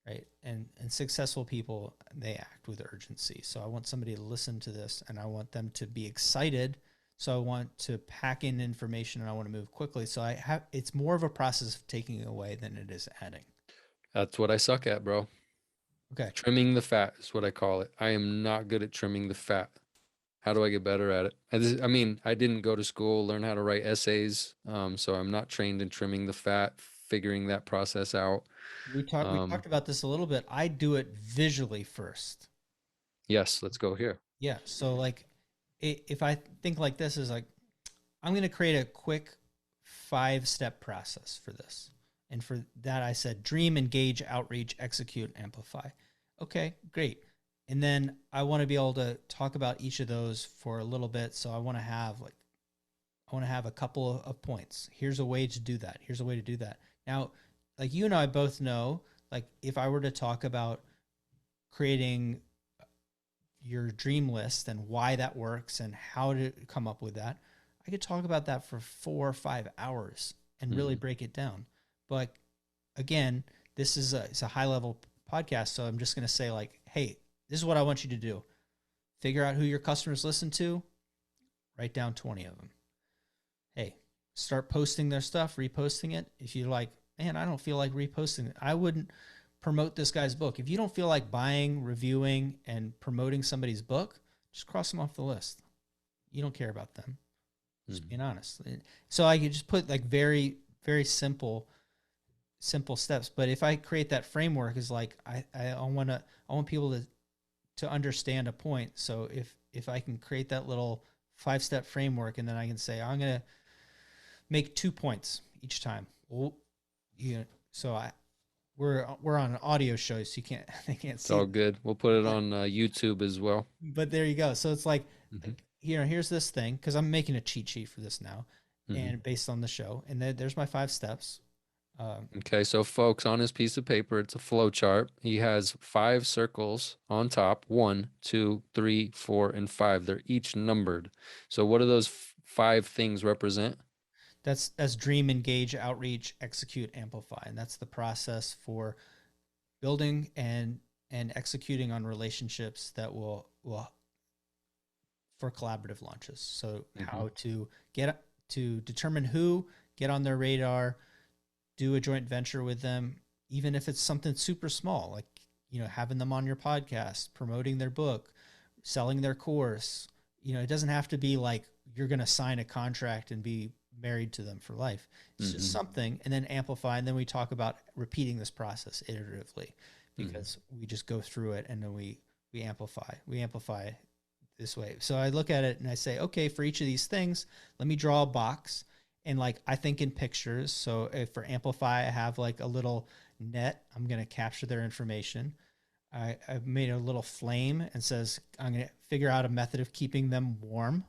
right? And successful people, they act with urgency. So I want somebody to listen to this and I want them to be excited. So I want to pack in information and I want to move quickly. So I have it's more of a process of taking away than it is adding. That's what I suck at, bro. Okay. Trimming the fat is what I call it. I am not good at trimming the fat. How do I get better at it? I mean, I didn't go to school, learn how to write essays. So I'm not trained in trimming the fat, figuring that process out. We talked about this a little bit. I do it visually first. Yes, let's go here. Yeah. So like if I think like this is like, I'm going to create a quick 5-step process for this. And for that, I said dream, engage, outreach, execute, amplify. Okay, great. And then I want to be able to talk about each of those for a little bit. So I want to have like, I want to have a couple of points. Here's a way to do that. Here's a way to do that. Now, like you and I both know, like if I were to talk about creating your dream list and why that works and how to come up with that, I could talk about that for 4 or 5 hours and really Hmm. break it down. But again, this is it's a high level podcast, so I'm just going to say like, hey, this is what I want you to do. Figure out who your customers listen to, write down 20 of them. Hey, start posting their stuff, reposting it. If you're like, man, I don't feel like reposting it, I wouldn't promote this guy's book. If you don't feel like buying, reviewing, and promoting somebody's book, just cross them off the list. You don't care about them. Just Hmm. being honest. So I could just put like very, very simple steps. But if I create that framework, is like I want people to understand a point. So if I can create that little 5-step framework, and then I can say I'm gonna make 2 points each time. Well, you know, so we're on an audio show, so you can't they can't It's see all that. good. We'll put it But on YouTube as well. there you go. So it's like, Hmm. here's this thing because I'm making a cheat sheet for this now, Hmm. and based on the show, and there's my 5 steps. Um, Okay, so folks, on his piece of paper, it's a flow chart. He has 5 circles on top: one, two, three, four, and five. They're each numbered. So what do those 5 things represent? that's dream, engage, outreach, execute, amplify, and that's the process for building and executing on relationships that will for collaborative launches. So Hmm. how to get to determine who, get on their radar, do a joint venture with them, even if it's something super small, like having them on your podcast, promoting their book, selling their course. It doesn't have to be like you're going to sign a contract and be married to them for life. It's just Hmm. something, and then amplify. And then we talk about repeating this process iteratively, Hmm. because we just go through it and then we amplify. We amplify this way. So I look at it and I say, okay, for each of these things, let me draw a box. And like I think in pictures. So if for amplify, I have like a little net. I'm going to capture their information. I've made a little flame and says I'm going to figure out a method of keeping them warm.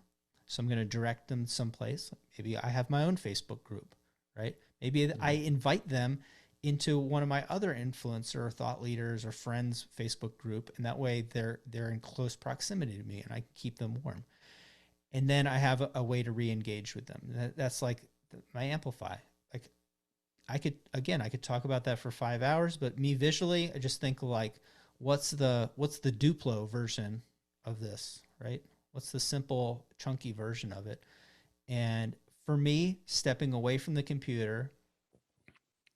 So I'm going to direct them someplace. Maybe I have my own Facebook group, right? Maybe I Hmm. invite them into one of my other influencer or thought leaders or friends Facebook group, and that way they're in close proximity to me, and I keep them warm. And then I have a way to re-engage with them. That's like my amplify. Like I could talk about that for 5 hours, but me visually, I just think like, what's the Duplo version of this, right? What's the simple chunky version of it? And for me, stepping away from the computer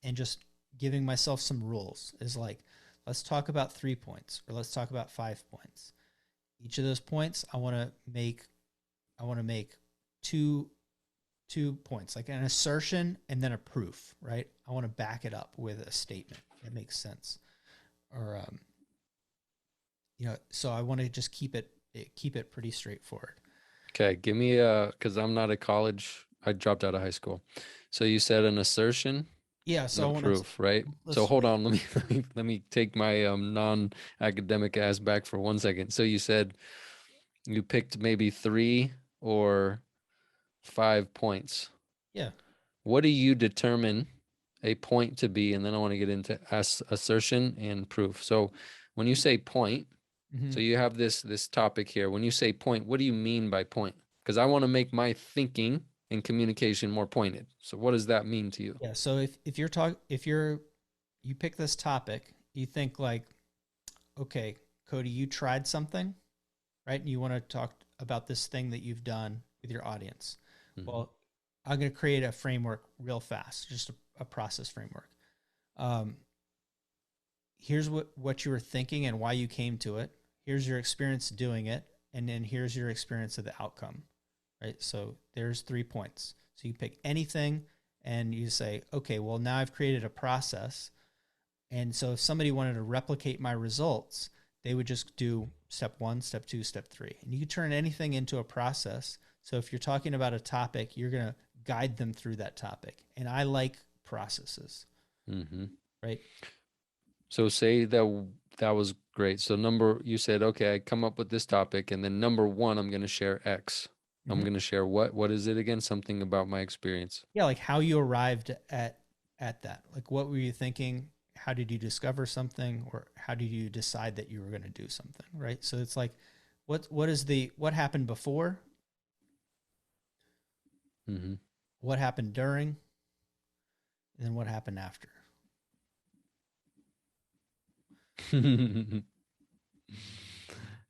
and just giving myself some rules is like, let's talk about 3 points or let's talk about 5 points. Each of those points, I want to make two 2 points, like an assertion and then a proof, right? I want to back it up with a statement that makes sense, or so I want to just keep it pretty straightforward. Okay, give me because I'm not at college. I dropped out of high school. So you said an assertion Yeah, and so a I want to proof, right? So let's hold on, let me take my non-academic ass back for 1 second. So you said you picked maybe 3 or 5 points. yeah. What do you determine a point to be? And then I want to get into assertion and proof. So when you say point, Hmm. so you have this topic here. When you say point, what do you mean by point? Because I want to make my thinking and communication more pointed. So what does that mean to you? Yeah, so if you pick this topic, you think like, okay, Cody, you tried something, right? And you want to talk about this thing that you've done with your audience. Hmm. Well, I'm going to create a framework real fast, just a process framework. Um, Here's what you were thinking and why you came to it. Here's your experience doing it. and then here's your experience of the outcome, right? So there's 3 points. So you pick anything and you say, okay, well, now I've created a process. And so if somebody wanted to replicate my results, they would just do step 1, step 2, step 3. And you can turn anything into a process. So if you're talking about a topic, you're going to guide them through that topic. And I like processes, Mm-hmm. right? So say that was great. So you said, okay, I come up with this topic, and then number one, I'm going to share X. I'm Mm-hmm. going to share what? What is it again? Something about my experience. Yeah, like how you arrived at that. Like what were you thinking? How did you discover something, or how did you decide that you were going to do something, right? So it's like what happened before, Mm-hmm. what happened during, and then what happened after.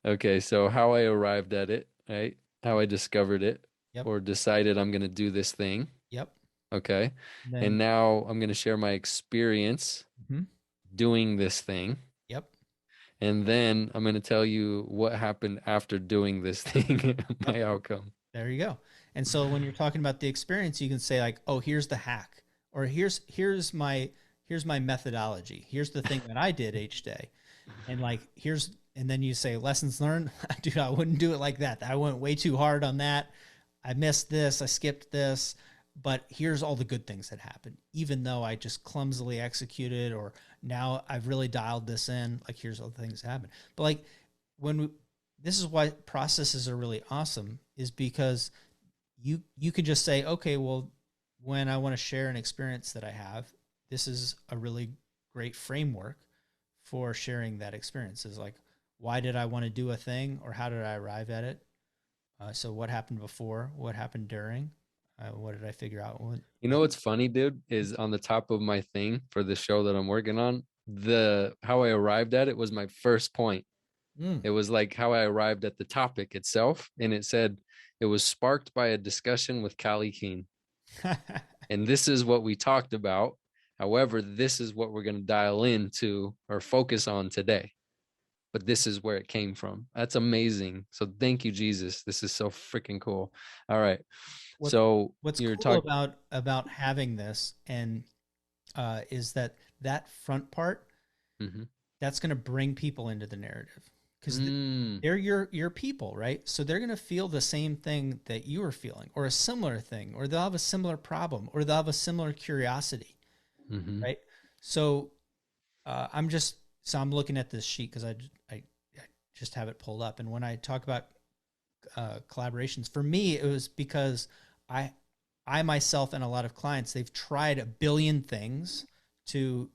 Okay, so how I arrived at it, right? How I discovered it Yep. or decided I'm going to do this thing. Yep. Okay. And And then now I'm going to share my experience mhm. doing this thing. Yep. And then I'm going to tell you what happened after doing this thing, Yep. my outcome. There you go. And so when you're talking about the experience, you can say like, "Oh, here's the hack," or here's my methodology. Here's the thing that I did each day, and like and then you say lessons learned. Dude, I wouldn't do it like that. I went way too hard on that. I missed this. I skipped this. But here's all the good things that happened, even though I just clumsily executed, or now I've really dialed this in. Like here's all the things that happened. But like when we, this is why processes are really awesome, is because you can just say, okay, well, when I want to share an experience that I have, this is a really great framework for sharing that experience. Is like, why did I want to do a thing, or how did I arrive at it? So what happened before? What happened during? What did I figure out? You know what's funny, dude, is on the top of my thing for the show that I'm working on, the how I arrived at it was my first point. Mm. It was like how I arrived at the topic itself. And it said it was sparked by a discussion with Callye Keen. And this is what we talked about. However, this is what we're going to dial into or focus on today. But this is where it came from. That's amazing. So thank you, Jesus. This is so freaking cool. All right. what So what's you're cool talking. about having this and is that that front part Mm-hmm. that's going to bring people into the narrative because Mm, they're your people, right? So they're going to feel the same thing that you are feeling, or a similar thing, or they'll have a similar problem, or they'll have a similar curiosity, mm-hmm. right? So I'm looking at this sheet because I just have it pulled up, and when I talk about collaborations, for me it was because I I myself and a lot of clients, they've tried a billion things to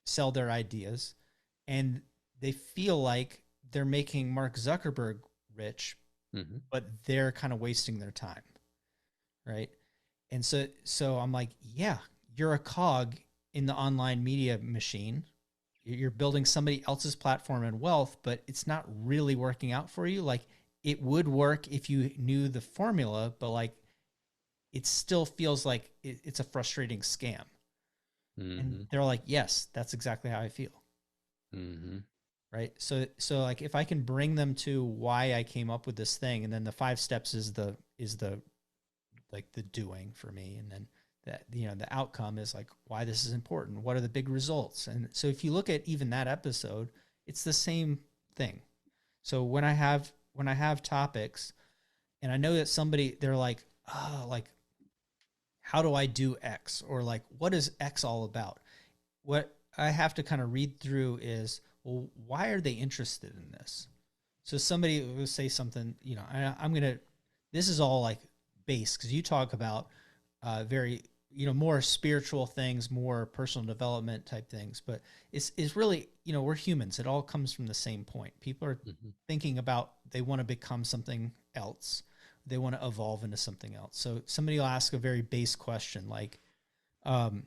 sell their ideas, and they feel like they're making Mark Zuckerberg rich, Mm-hmm. but they're kind of wasting their time, right? And so I'm like, yeah, you're a cog in the online media machine. You're building somebody else's platform and wealth, but it's not really working out for you. Like it would work if you knew the formula, but like it still feels like it's a frustrating scam. And Mm-hmm. they're like, yes, that's exactly how I feel. Mm-hmm. Right. So like if I can bring them to why I came up with this thing, and then the 5 steps is the like the doing for me, and then that the outcome is like why this is important, what are the big results. And so if you look at even that episode, it's the same thing. So when I have topics, and I know that somebody, they're like, oh, like how do I do X, or like what is X all about? What I have to kind of read through is, well, why are they interested in this? So somebody will say something, I'm gonna. This is all like base because you talk about very more spiritual things, more personal development type things, but it's really we're humans. It all comes from the same point. People are Mm-hmm. thinking about they want to become something else. They want to evolve into something else. So somebody will ask a very base question like, um,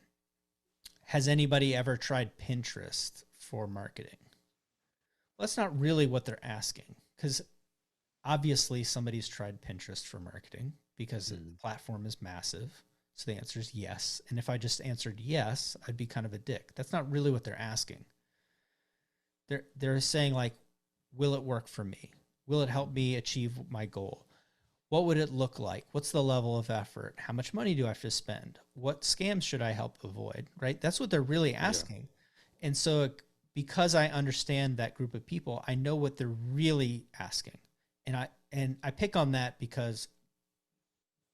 "Has anybody ever tried Pinterest for marketing?" Well, that's not really what they're asking, because obviously somebody's tried Pinterest for marketing because the Mm-hmm. platform is massive. So the answer is yes. And if I just answered yes, I'd be kind of a dick. That's not really what they're asking. They're saying like, will it work for me? Will it help me achieve my goal? What would it look like? What's the level of effort? How much money do I have to spend? What scams should I help avoid? Right? That's what they're really Yeah. asking. And so because I understand that group of people, I know what they're really asking. And I pick on that because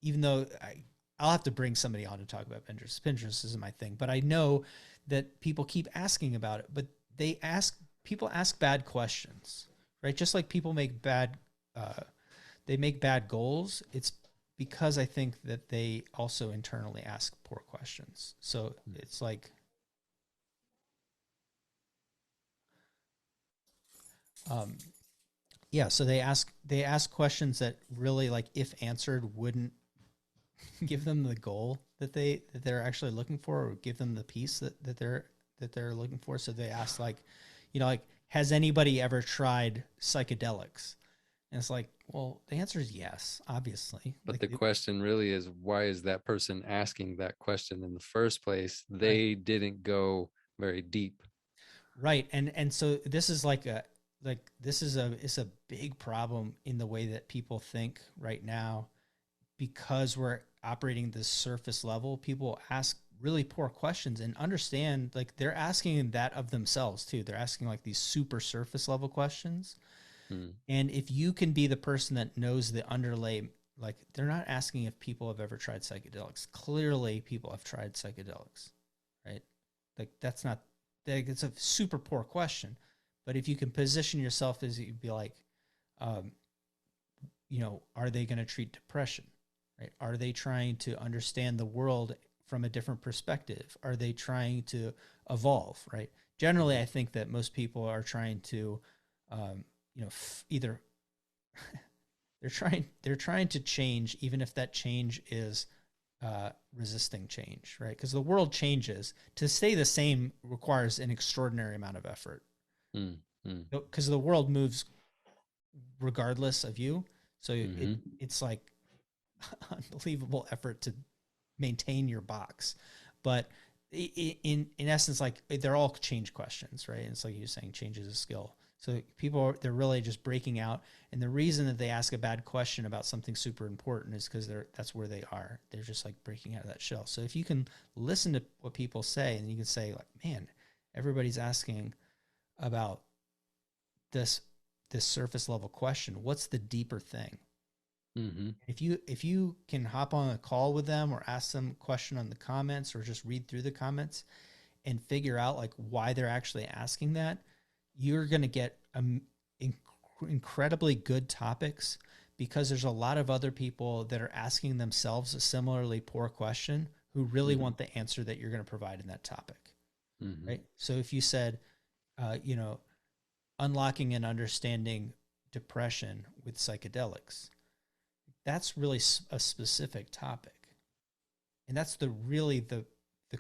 even though I'll have to bring somebody on to talk about Pinterest. Pinterest isn't my thing, but I know that people keep asking about it. But people ask bad questions, right? Just like people uh, make bad goals. It's because I think that they also internally ask poor questions. So it's like, um, yeah. So they ask questions that really, like, if answered, wouldn't give them the goal that they're actually looking for, or give them the piece that they're looking for. So they ask, like, like, has anybody ever tried psychedelics? And it's like, well, the answer is yes, obviously. But Like, the question really is, why is that person asking that question in the first place? right, They didn't go very deep. right. And so this is this is a big problem in the way that people think right now, because we're operating this surface level. People ask really poor questions, and understand, like, they're asking that of themselves too. They're asking, like, these super surface level questions. Hmm. And if you can be the person that knows the underlay, like, they're not asking if people have ever tried psychedelics. Clearly people have tried psychedelics, right? Like, that's not, like, it's a super poor question. But if you can position yourself as, you'd be like, um, are they going to treat depression? Right? Are they trying to understand the world from a different perspective? Are they trying to evolve? Right? Generally, I think that most people are trying to, either they're trying to change, even if that change is resisting change, right? Because the world changes. To stay the same requires an extraordinary amount of effort, Hmm. Hmm. because the world moves regardless of you. So Hmm. it's like unbelievable effort to maintain your box. But in essence, like, they're all change questions, right? And it's like you're saying, change is a skill. So they're really just breaking out. And the reason that they ask a bad question about something super important is because that's where they are. They're just, like, breaking out of that shell. So if you can listen to what people say, and you can say, like, man, everybody's asking about this this surface level question. What's the deeper thing? Hmm. If you can hop on a call with them, or ask them a question on the comments, or just read through the comments and figure out, like, why they're actually asking that, you're going to get incredibly good topics, because there's a lot of other people that are asking themselves a similarly poor question, who really Hmm. want the answer that you're going to provide in that topic, Hmm. right? So if you said, uh, you know, unlocking and understanding depression with psychedelics, that's really a specific topic, and that's the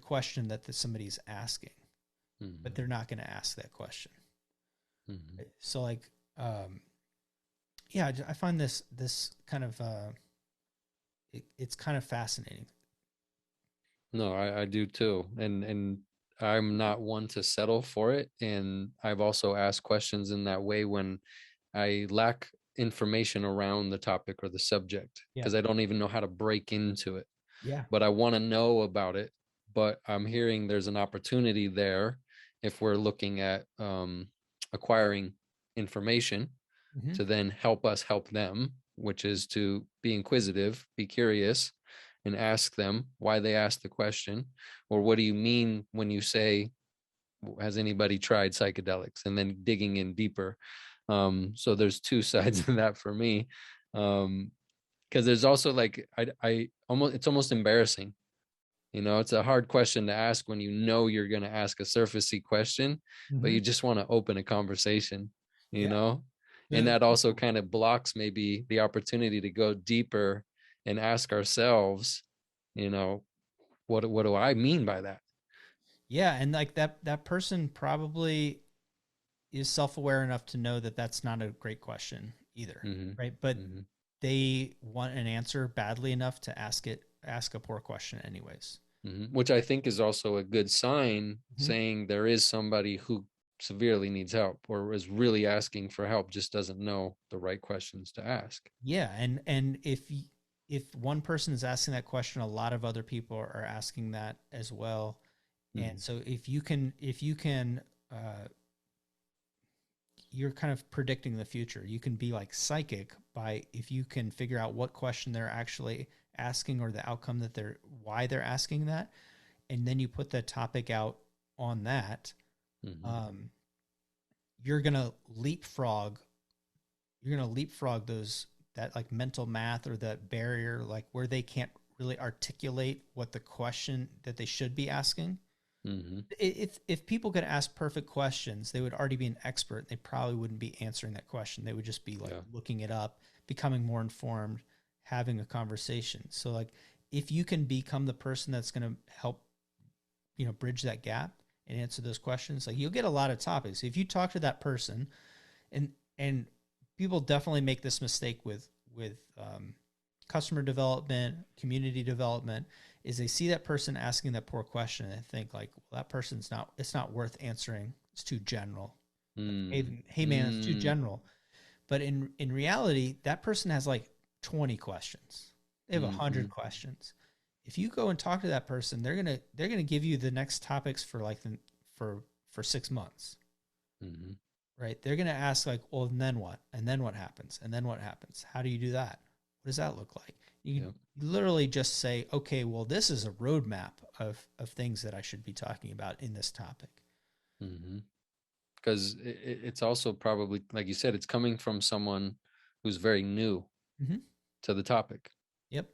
question that somebody's asking, but Hmm. they're not going to ask that question. Hmm. Right? So, like, um, yeah, I find this kind of it's kind of fascinating. No, I do too. And I'm not one to settle for it. And I've also asked questions in that way when I lack information around the topic or the subject, Yeah, because I don't even know how to break into it. yeah, But I want to know about it. But I'm hearing there's an opportunity there if we're looking at acquiring information hmm, to then help us help them, which is to be inquisitive, be curious, and ask them why they asked the question, or what do you mean when you say, has anybody tried psychedelics, and then digging in deeper. So there's two sides of that for me. Because there's also, like, I almost, it's almost embarrassing. It's a hard question to ask when you're going to ask a surfacey question, but hmm, you just want to open a conversation, you yeah. know? And The that also kind of blocks maybe the opportunity to go deeper and ask ourselves, you know, what do I mean by that? Yeah, and, like, that person probably is self-aware enough to know that that's not a great question either, Hmm. right? But Hmm. they want an answer badly enough to ask a poor question anyways. Which I think is also a good sign, Hmm. saying there is somebody who severely needs help or is really asking for help, just doesn't know the right questions to ask. Yeah, and if one person is asking that question, a lot of other people are asking that as well. And Mhm. so if you can you're kind of predicting the future. You can be like psychic by if you can figure out what question they're actually asking or the outcome that they're why they're asking that, and then you put the topic out on that. Mhm. Um, you're gonna leapfrog. You're gonna leapfrog those that like mental math or that barrier, like where they can't really articulate what the question that they should be asking. Mhm. If people could ask perfect questions, they would already be an expert. They probably wouldn't be answering that question. They would just be like Yeah. looking it up, becoming more informed, having a conversation. So like if you can become the person that's going to help, bridge that gap and answer those questions, like you'll get a lot of topics. If you talk to that person and people definitely make this mistake with customer development, community development, is they see that person asking that poor question and they think like, well, that person's not, it's not worth answering. It's too general. Like, Mm. hey man, it's too Mm. general. But in reality, that person has like 20 questions. They have 100 Mhm. questions. If you go and talk to that person, they're gonna give you the next topics for like for 6 months, Mhm. right? They're going to ask like, well, and then what? And then what happens? And then what happens? How do you do that? What does that look like? You Yeah. literally just say, okay, well, this is a roadmap of things that I should be talking about in this topic. Mhm. Because it's also probably, like you said, it's coming from someone who's very new Mm-hmm. to the topic Yep.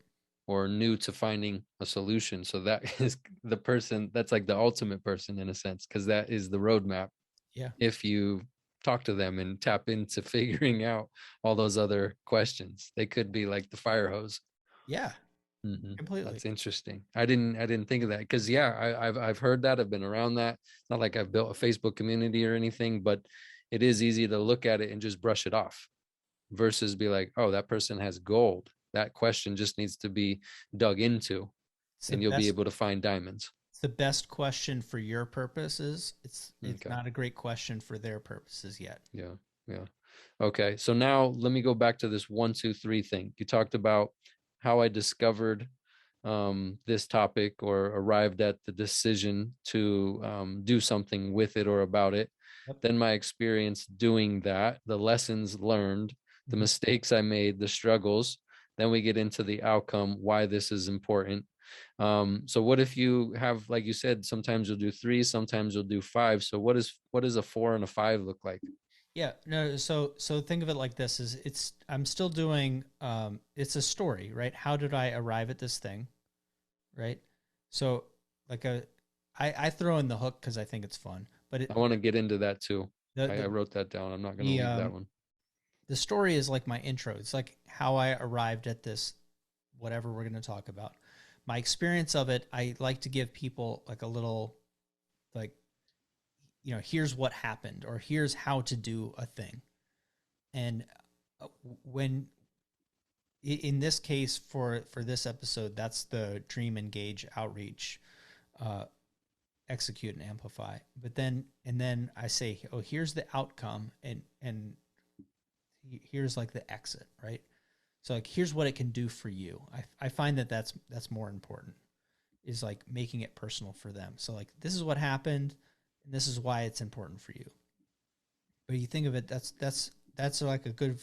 or new to finding a solution. So that is the person that's like the ultimate person in a sense, because that is the roadmap. Yeah. If you talk to them and tap into figuring out all those other questions, they could be like the fire hose. Yeah. Hmm. Completely. That's interesting. I didn't think of that because yeah, I've heard that. I've been around that. It's not like I've built a Facebook community or anything, but it is easy to look at it and just brush it off versus be like, oh, that person has gold. That question just needs to be dug into, It's the and you'll be best. able to find diamonds. It's the best question for your purposes. It's Okay. not a great question for their purposes yet. Yeah. Yeah. Okay. So now let me go back to this 1, 2, 3 thing. You talked about how I discovered this topic or arrived at the decision to do something with it or about it. Yep. Then my experience doing that, the lessons learned, the Mm-hmm. mistakes I made, the struggles. Then we get into the outcome, why this is important. So what if you have, like you said, sometimes you'll do three, sometimes you'll do five. So what does a four and a five look like? Yeah, no, so think of it like this is it's I'm still doing it's a story, right? How did I arrive at this thing, right? So like I throw in the hook because I think it's fun, but I want to get into that too. the I the wrote that down. I'm not going to the leave that um one. the story is like my intro. It's like how I arrived at this whatever we're going to talk about. My experience of it, I like to give people like a little like here's what happened or here's how to do a thing. And when in this case for this episode, that's the dream, engage, outreach, uh, execute, and amplify. But then I say, oh, here's the outcome, and here's like the exit, right? So like here's what it can do for you. I find that that's more important, is like making it personal for them. So like this is what happened, and this is why it's important for you. But you think of it, that's like a good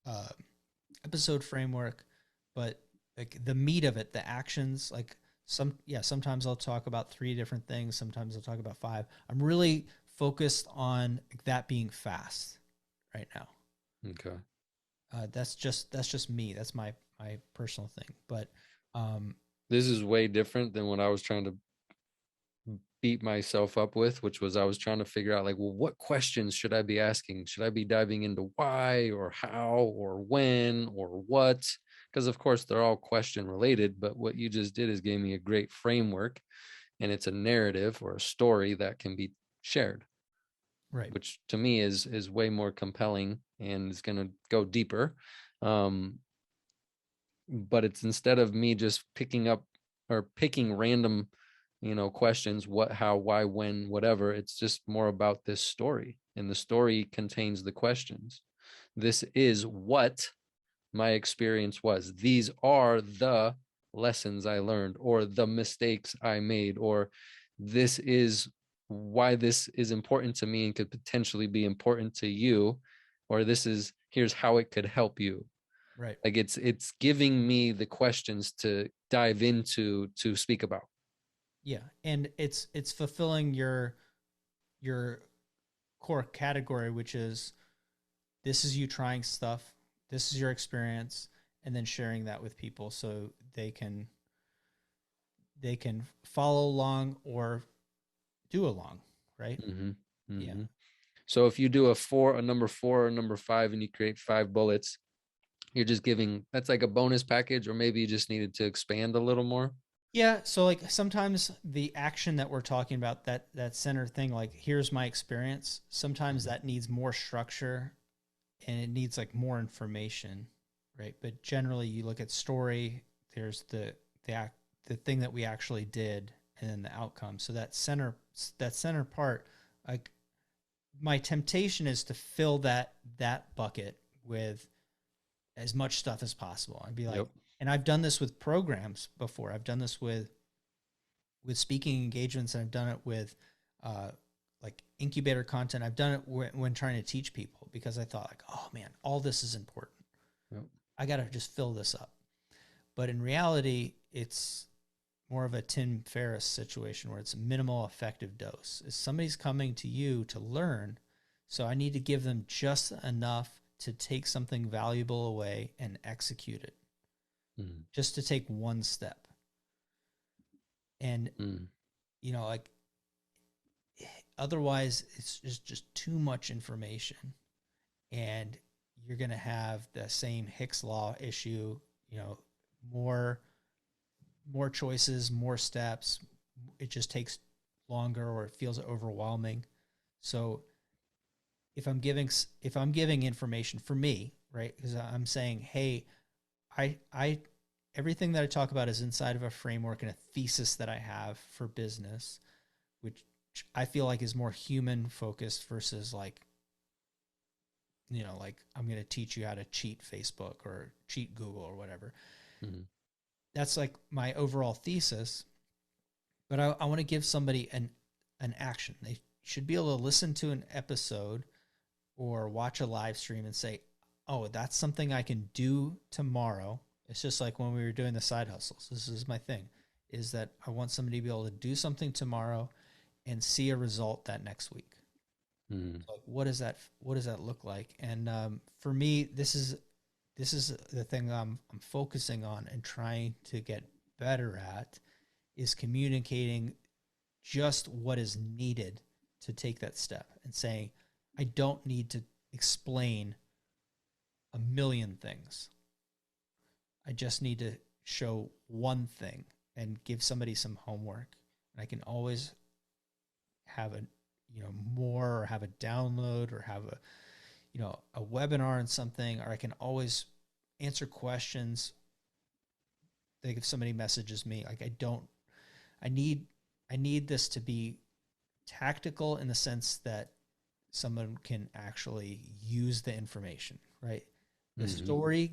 uh, episode framework, but like the meat of it, the actions, like sometimes I'll talk about three different things, sometimes I'll talk about five. I'm really focused on that being fast right now. Okay. That's just me. That's my personal thing. But um, This is way different than what I was trying to beat myself up with, which was I was trying to figure out like, well, what questions should I be asking? Should I be diving into why or how or when or what? Because of course they're all question related, but what you just did is gave me a great framework and it's a narrative or a story that can be shared, right, which to me is way more compelling and is going to go deeper. Um, but it's instead of me just picking up or picking random questions, what, how, why, when, whatever. It's just more about this story, and the story contains the questions. This is what my experience was. These are the lessons I learned, or the mistakes I made, or this is why this is important to me and could potentially be important to you, or here's how it could help you. Right. Like it's giving me the questions to dive into to speak about. Yeah. And it's fulfilling your core category, which is this is you trying stuff, this is your experience, and then sharing that with people so they can follow along or do along, right? Mm-hmm. Yeah. Mm-hmm. So if you do a number four, or number five, and you create 5 bullets, you're just giving, that's like a bonus package, or maybe you just needed to expand a little more. Yeah, so like sometimes the action that we're talking about, that center thing, like here's my experience, sometimes Mm-hmm. that needs more structure and it needs like more information, right? But generally you look at story, there's the thing that we actually did and then the outcome. So that center part, like my temptation is to fill that bucket with as much stuff as possible. I'd be like, Yep. and I've done this with programs before. I've done this with speaking engagements, and I've done it with uh, like incubator content. I've done it when trying to teach people because I thought like, oh man, all this is important. Yep. I got to just fill this up. But in reality, it's more of a Tim Ferriss situation where it's a minimal effective dose. If somebody's coming to you to learn, so I need to give them just enough to take something valuable away and execute it, Mm-hmm. just to take one step. And Mm-hmm. like otherwise it's just too much information, and you're going to have the same Hicks law issue, more more choices, more steps. It just takes longer or it feels overwhelming. So if I'm giving information for me, right? Because I'm saying, hey, I everything that I talk about is inside of a framework and a thesis that I have for business, which I feel like is more human focused versus like I'm going to teach you how to cheat Facebook or cheat Google or whatever. Mm-hmm. That's like my overall thesis. But I want to give somebody an action. They should be able to listen to an episode or watch a live stream and say, oh, that's something I can do tomorrow. It's just like when we were doing the side hustles. This is my thing, is that I want somebody to be able to do something tomorrow and see a result that next week. Mm-hmm. Like, what does that look like? And for me, this is the thing I'm focusing on and trying to get better at, is communicating just what is needed to take that step and saying, I don't need to explain a million things. I just need to show one thing and give somebody some homework. And I can always have more, or have a download, or have a webinar on something, or I can always answer questions. Like if somebody messages me, like I need I need this to be tactical in the sense that someone can actually use the information, right? The Mm-hmm. story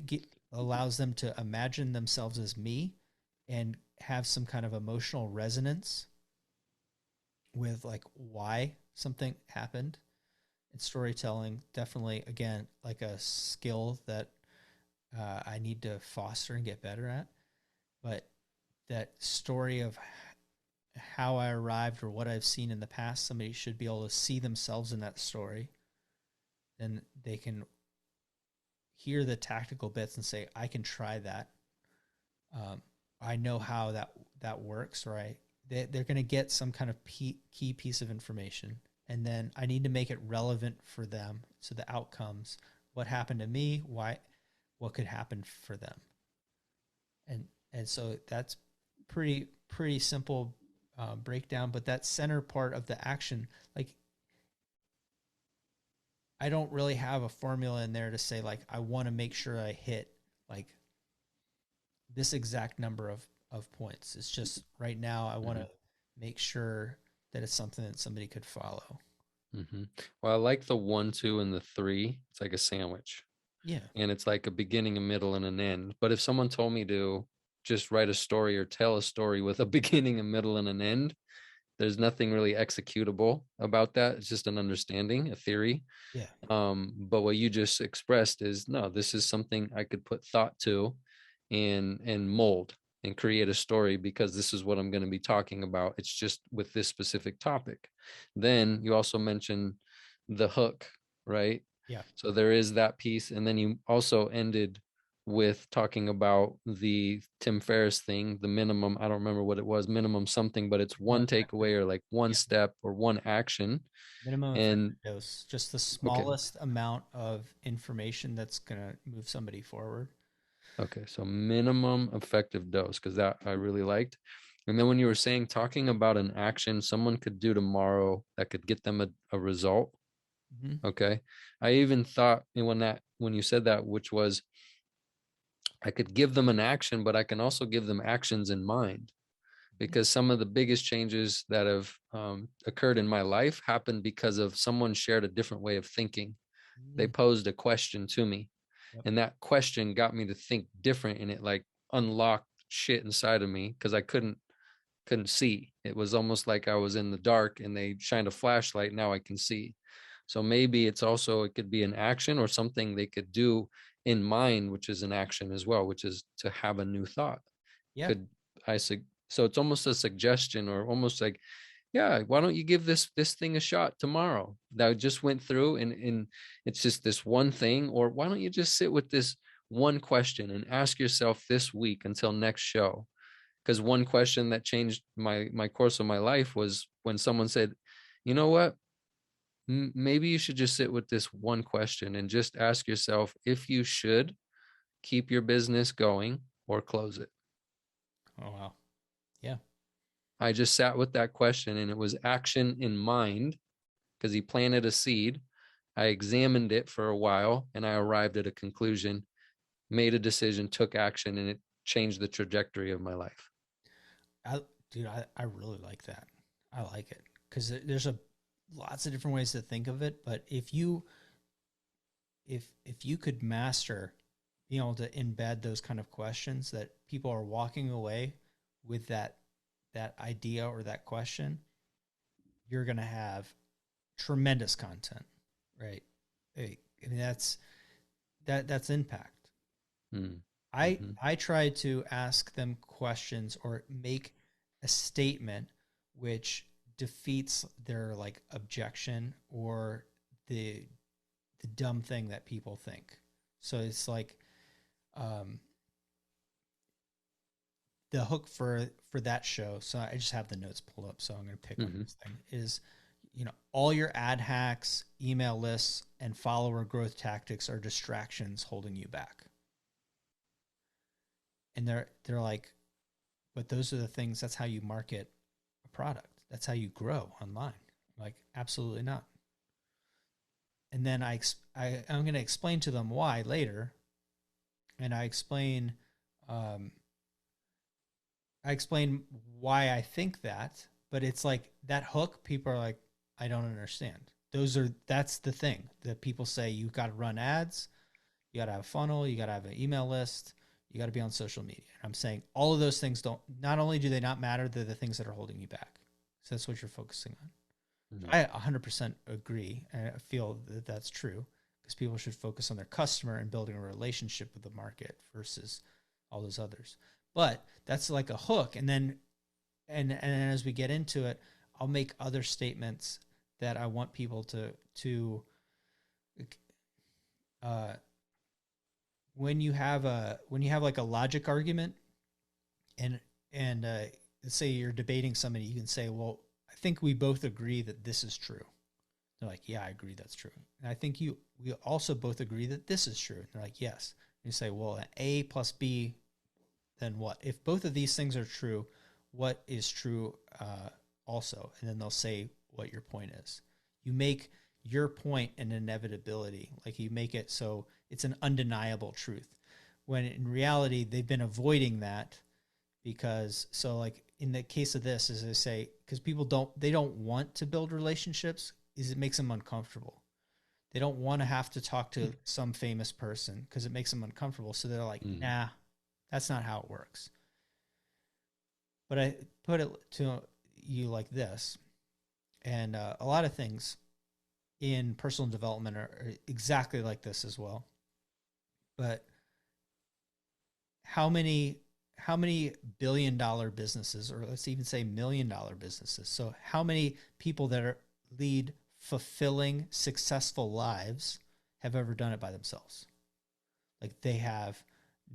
allows them to imagine themselves as me and have some kind of emotional resonance with like why something happened. And storytelling, definitely, again, like a skill that I need to foster and get better at. But that story of how I arrived or what I've seen in the past, somebody should be able to see themselves in that story. Then they can hear the tactical bits and say, I can try that. Um, I know how that works, right? They're going to get some kind of key piece of information. And then I need to make it relevant for them. So the outcomes, what happened to me, what could happen for them. And so that's pretty simple breakdown. But that center part of the action, like I don't really have a formula in there to say like I want to make sure I hit like this exact number of points. It's just right now I want Mm-hmm. to make sure that it's something that somebody could follow. Hmm. Well, I like the 1, 2, and the 3. It's like a sandwich, Yeah. and it's like a beginning, a middle, and an end. But if someone told me to just write a story or tell a story with a beginning, a middle, and an end, there's nothing really executable about that. It's just an understanding, a theory. Yeah. But what you just expressed is no, this is something I could put thought to and mold and create a story because this is what I'm going to be talking about. It's just with this specific topic. Then you also mentioned the hook, right? Yeah. So there is that piece. And then you also ended with talking about the Tim Ferriss thing, the minimum, I don't remember what it was, minimum something, but it's Minimum one effective. takeaway or like one Yeah. step or one action. Minimum And effective dose. Just the okay, smallest amount of information that's gonna move somebody forward. okay, so minimum effective dose, because that I really liked. And then when you were saying talking about an action someone could do tomorrow that could get them a result, Mm-hmm. okay. I even thought when you said that, which was I could give them an action, but I can also give them actions in mind because some of the biggest changes that have occurred in my life happened because of someone shared a different way of thinking. They Mm-hmm. posed a question to me, Yep. and that question got me to think different, and it like unlocked shit inside of me because I couldn't see. It was almost like I was in the dark and they shined a flashlight. Now I can see. So maybe it could be an action or something they could do in mind, which is an action as well, which is to have a new thought. Yeah. Could I say so? It's almost a suggestion or almost like, yeah, why don't you give this thing a shot tomorrow? That just went through and it's just this one thing, or why don't you just sit with this one question and ask yourself this week until next show? Because one question that changed my course of my life was when someone said, you know what, maybe you should just sit with this one question and just ask yourself if you should keep your business going or close it. Oh wow. Yeah. I just sat with that question and it was action in mind because he planted a seed. I examined it for a while and I arrived at a conclusion, made a decision, took action, and it changed the trajectory of my life. I, dude, I really like that. I like it because there's a lots of different ways to think of it. But if you could master being able to embed those kind of questions that people are walking away with that idea or that question, you're gonna have tremendous content, right? I mean that's impact. Mm-hmm. I try to ask them questions or make a statement which defeats their like objection or the the dumb thing that people think. So it's like um, the hook for that show. So I just have the notes pulled up, so I'm going to pick on Mm-hmm. this thing. Is all your ad hacks, email lists, and follower growth tactics are distractions holding you back. And they're like, but those are the things. That's how you market a product. That's how you grow online. Like absolutely not. And then I'm going to explain to them why later, and um, I explain why I think that, but it's like that hook. People are like, I don't understand. That's the thing that people say. You've got to run ads. You got to have a funnel. You got to have an email list. You got to be on social media. And I'm saying all of those things don't. Not only do they not matter, they're the things that are holding you back. So that's what you're focusing on. Mm-hmm. I 100% agree, and I feel that that's true because people should focus on their customer and building a relationship with the market versus all those others. But that's like a hook, and then and as we get into it, I'll make other statements that I want people to uh, when you have like a logic argument and and let's say you're debating somebody, you can say, well, I think we both agree that this is true. They're like, yeah, I agree that's true. And I think we also both agree that this is true. And they're like, yes. And you say, well, A plus B, then what? If both of these things are true, what is true also? And then they'll say what your point is. You make your point an inevitability. Like you make it so it's an undeniable truth. When in reality, they've been avoiding that because so like in the case of this, as I say, because people don't want to build relationships, is it makes them uncomfortable. They don't want to have to talk to some famous person because it makes them uncomfortable. So they're like, Mm. nah, that's not how it works. But I put it to you like this, and a lot of things in personal development are exactly like this as well. But how many billion-dollar businesses, or let's even say million-dollar businesses, so how many people that are lead fulfilling successful lives have ever done it by themselves? Like they have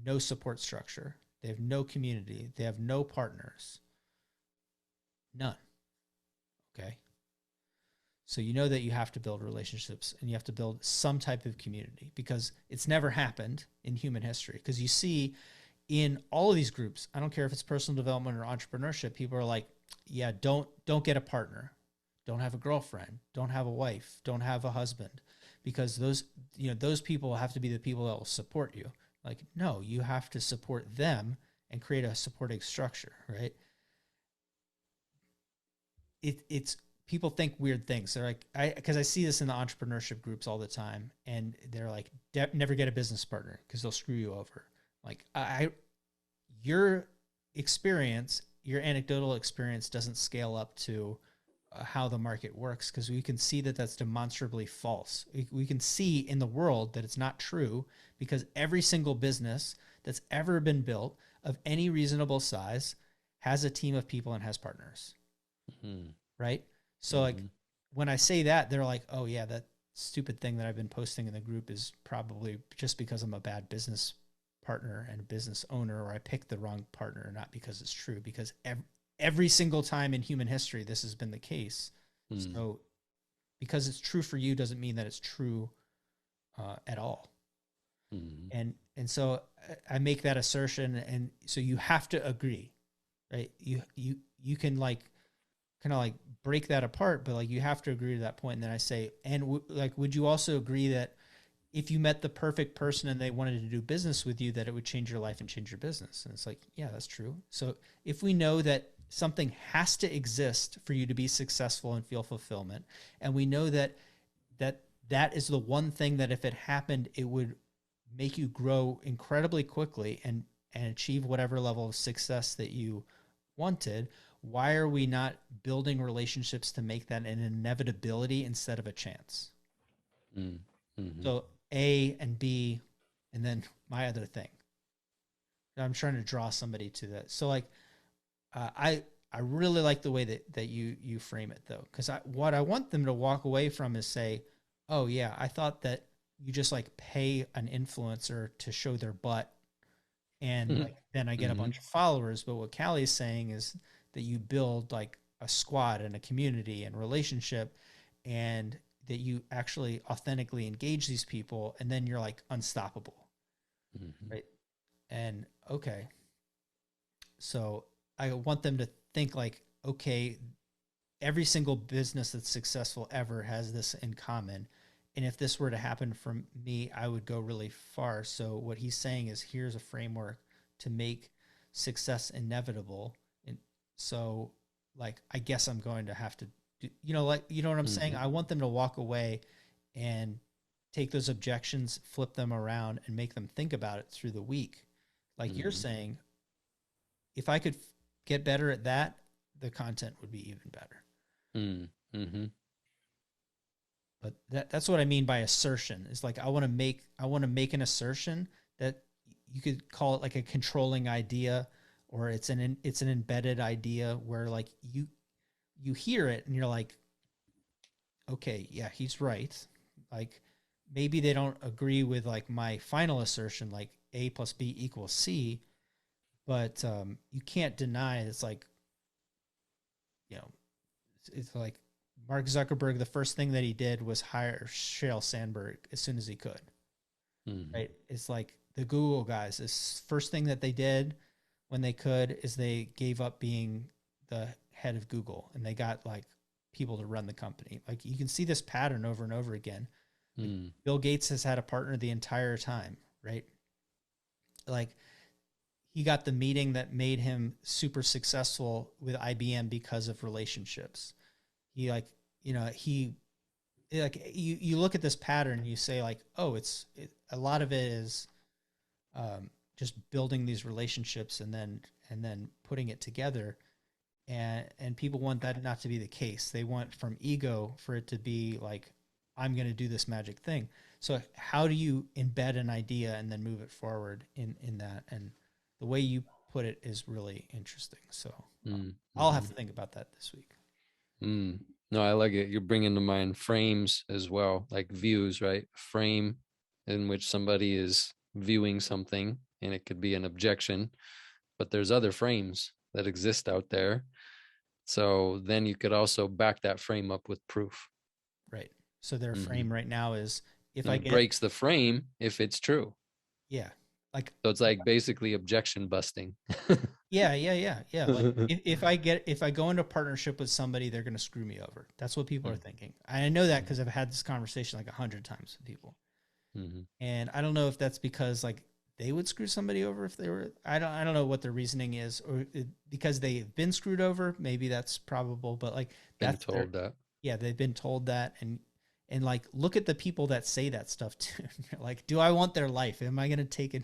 no support structure, they have no community, they have no partners, none. Okay, so you know that you have to build relationships and you have to build some type of community, because it's never happened in human history. Because you see in all of these groups, I don't care if it's personal development or entrepreneurship, people are like, yeah, don't get a partner, don't have a girlfriend, don't have a wife, don't have a husband, because those people have to be the people that will support you. Like, no, you have to support them and create a supporting structure, right? It's people think weird things. They're like, because I see this in the entrepreneurship groups all the time, and they're like, never get a business partner because they'll screw you over. Like, your experience, your anecdotal experience doesn't scale up to how the market works, because we can see that that's demonstrably false. We can see in the world that it's not true, because every single business that's ever been built of any reasonable size has a team of people and has partners. Mm. Right. So like Mm-hmm. when I say that, they're like, oh yeah, that stupid thing that I've been posting in the group is probably just because I'm a bad business partner and a business owner, or I picked the wrong partner, not because it's true, because every single time in human history, this has been the case. Mm. So because it's true for you doesn't mean that it's true at all. Mm. And so I make that assertion. And so you have to agree, right? You can like, kind of like break that apart, but like you have to agree to that point. And then I say, and like, would you also agree that if you met the perfect person and they wanted to do business with you, that it would change your life and change your business? And it's like, yeah, that's true. So if we know that something has to exist for you to be successful and feel fulfillment, and we know that that is the one thing that if it happened, it would make you grow incredibly quickly and achieve whatever level of success that you wanted, why are we not building relationships to make that an inevitability instead of a chance? Mm. Mm-hmm. So A and B, and then my other thing. I'm trying to draw somebody to that. So like, I really like the way that you frame it though, because what I want them to walk away from is say, oh yeah, I thought that you just like pay an influencer to show their butt, and like then I get a Mm-hmm. bunch of followers. But what Callye's saying is that you build like a squad and a community and relationship, and that you actually authentically engage these people, and then you're like unstoppable, Mm-hmm. right? And okay, so I want them to think like, okay, every single business that's successful ever has this in common. And if this were to happen from me, I would go really far. So what he's saying is, here's a framework to make success inevitable. And so like, I guess I'm going to have to do, like, you know what I'm saying? Mm-hmm. I want them to walk away and take those objections, flip them around, and make them think about it through the week. Like you're Mm-hmm. saying, if I could get better at that, the content would be even better. Mm-hmm. But that's what I mean by assertion. Is like, I want to make an assertion that you could call it like a controlling idea, or it's an embedded idea where like you hear it and you're like, okay, yeah, he's right. Like maybe they don't agree with like my final assertion, like A plus B equals C, but you can't deny it's like, you know, it's like Mark Zuckerberg, the first thing that he did was hire Sheryl Sandberg as soon as he could. Mm-hmm. Right? It's like the Google guys. This first thing that they did when they could is they gave up being the head of Google, and they got like people to run the company. Like you can see this pattern over and over again. Like Bill Gates has had a partner the entire time, right? Like he got the meeting that made him super successful with IBM because of relationships. He like, he like you look at this pattern, you say like, oh, a lot of it is just building these relationships and then putting it together. And people want that not to be the case. They want from ego for it to be like, I'm going to do this magic thing. So how do you embed an idea and then move it forward in that? And the way you put it is really interesting. So I'll have Mm-hmm. to think about that this week. Mm. No, I like it. You're bringing to mind frames as well, like views, right? Frame in which somebody is viewing something, and it could be an objection, but there's other frames that exist out there. So then you could also back that frame up with proof. Right. So their Mm-hmm. frame right now is if And I it get, breaks the frame if it's true. yeah, like, So it's like basically objection busting. yeah. Like if I go into partnership with somebody, they're going to screw me over. That's what people are thinking. I know that because I've had this conversation like 100 times with people. Mm-hmm. And I don't know if that's because like they would screw somebody over if they were, I don't know what their reasoning is, or because they've been screwed over. Maybe that's probable, but like Been that's their, told that. yeah, they've been told that. And like, look at the people that say that stuff too. Like, do I want their life? Am I going to take it?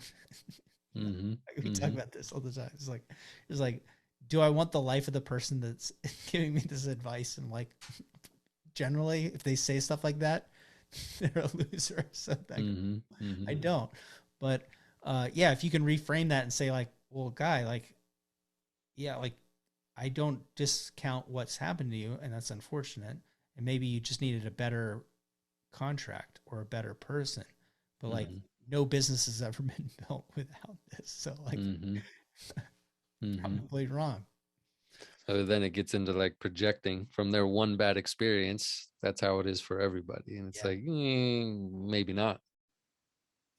Mm-hmm. We talk Mm-hmm. about this all the time. It's like, do I want the life of the person that's giving me this advice? And like, generally, if they say stuff like that, they're a loser. So like, Mm-hmm. Mm-hmm. I don't. But yeah, if you can reframe that and say like, well, guy, like, yeah, like I don't discount what's happened to you, and that's unfortunate. And maybe you just needed a better contract or a better person. But like, Mm-hmm. no business has ever been built without this. So like, Mm-hmm. Mm-hmm. probably wrong. So then it gets into like projecting from their one bad experience. That's how it is for everybody. And it's Yeah. like, maybe not.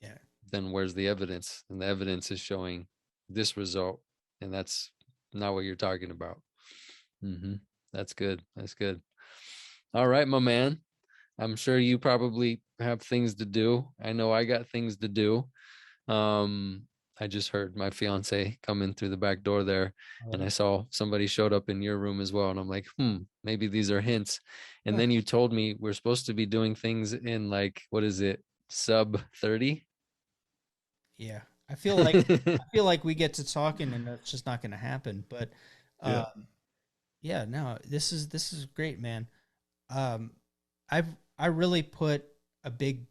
Yeah. Then where's the evidence? And the evidence is showing this result. And that's not what you're talking about. Mm-hmm. That's good. That's good. All right, my man. I'm sure you probably have things to do. I know I got things to do. Um, I just heard my fiance come in through the back door there, and I Oh, saw somebody showed up in your room as well. And I'm like, maybe these are hints. And yeah. then you told me we're supposed to be doing things in like, what is it, sub 30? Yeah. I feel like we get to talking and that's just not going to happen. But Yeah. um, yeah, no, this is great, man. Um, I've I really put a big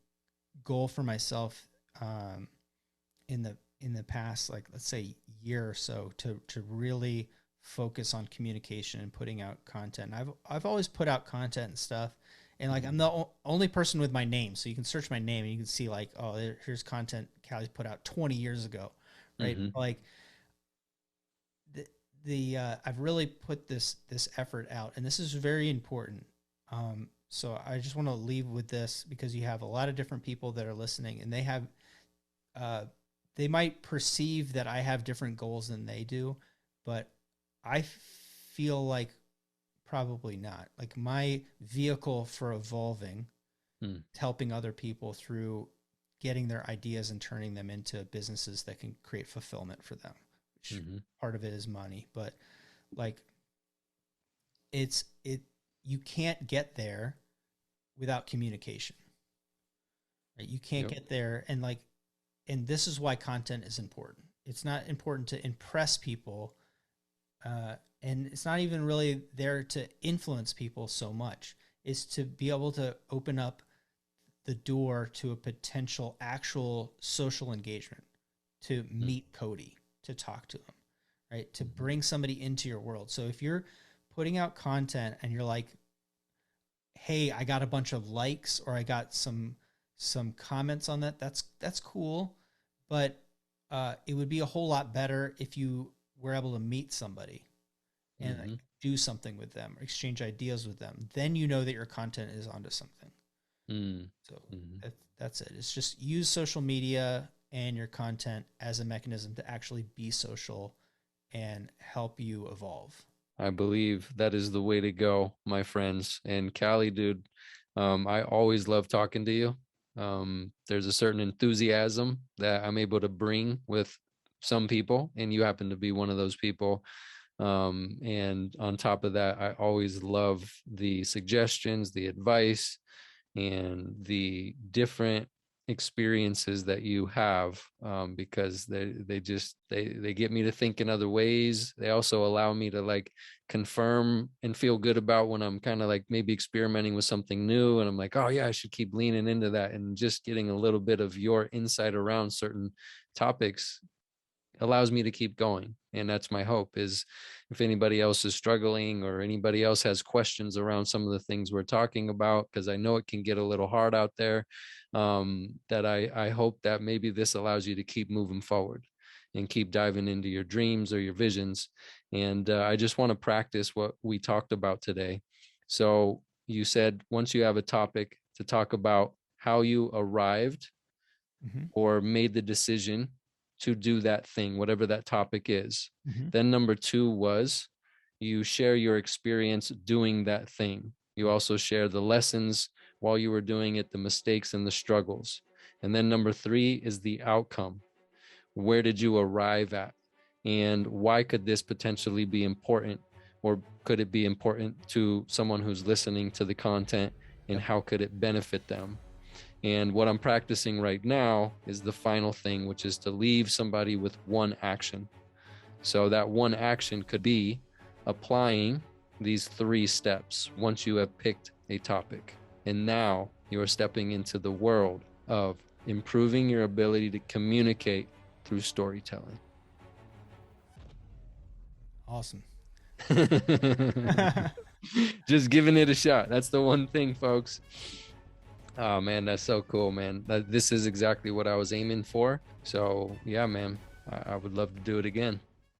goal for myself um, in the past, like let's say year or so, to really focus on communication and putting out content. I've always put out content and stuff, and like I'm the only person with my name, so you can search my name and you can see like, oh, here's content Callye's put out 20 years ago, right? Mm-hmm. Like the I've really put this effort out, and this is very important. So I just want to leave with this because you have a lot of different people that are listening, and uh, they might perceive that I have different goals than they do, but I feel like probably not. Like my vehicle for evolving, helping other people through getting their ideas and turning them into businesses that can create fulfillment for them, which Mm-hmm. part of it is money, but like it you can't get there without communication, right? You can't Yep. get there, and this is why content is important. It's not important to impress people, and it's not even really there to influence people so much. It's to be able to open up the door to a potential actual social engagement, to meet Cody, to talk to him, right? To Mm-hmm. bring somebody into your world. So if you're putting out content and you're like, hey, I got a bunch of likes or I got some comments on that, that's cool, but it would be a whole lot better if you were able to meet somebody and like Mm-hmm. do something with them, exchange ideas with them. Then you know that your content is onto something. So Mm-hmm. that's it. It's just use social media and your content as a mechanism to actually be social and help you evolve. I believe that is the way to go, my friends. And Callye, dude, I always love talking to you. There's a certain enthusiasm that I'm able to bring with some people, and you happen to be one of those people. And on top of that, I always love the suggestions, the advice, and the different experiences that you have, because they get me to think in other ways. They also allow me to like confirm and feel good about when I'm kind of like maybe experimenting with something new, and I'm like, oh yeah, I should keep leaning into that. And just getting a little bit of your insight around certain topics allows me to keep going. And that's my hope, is if anybody else is struggling or anybody else has questions around some of the things we're talking about, because I know it can get a little hard out there, that I hope that maybe this allows you to keep moving forward and keep diving into your dreams or your visions. And I just want to practice what we talked about today. So you said once you have a topic to talk about how you arrived Mm-hmm. or made the decision to do that thing, whatever that topic is. Mm-hmm. Then number two was you share your experience doing that thing. You also share the lessons while you were doing it, the mistakes and the struggles. And then number three is the outcome. Where did you arrive at? And why could this potentially be important? Or could it be important to someone who's listening to the content? And how could it benefit them? And what I'm practicing right now is the final thing, which is to leave somebody with one action. So that one action could be applying these 3 steps once you have picked a topic. And now you are stepping into the world of improving your ability to communicate through storytelling. Awesome. Just giving it a shot. That's the one thing, folks. Oh man, that's so cool, man. This is exactly what I was aiming for. So yeah, man, I would love to do it again.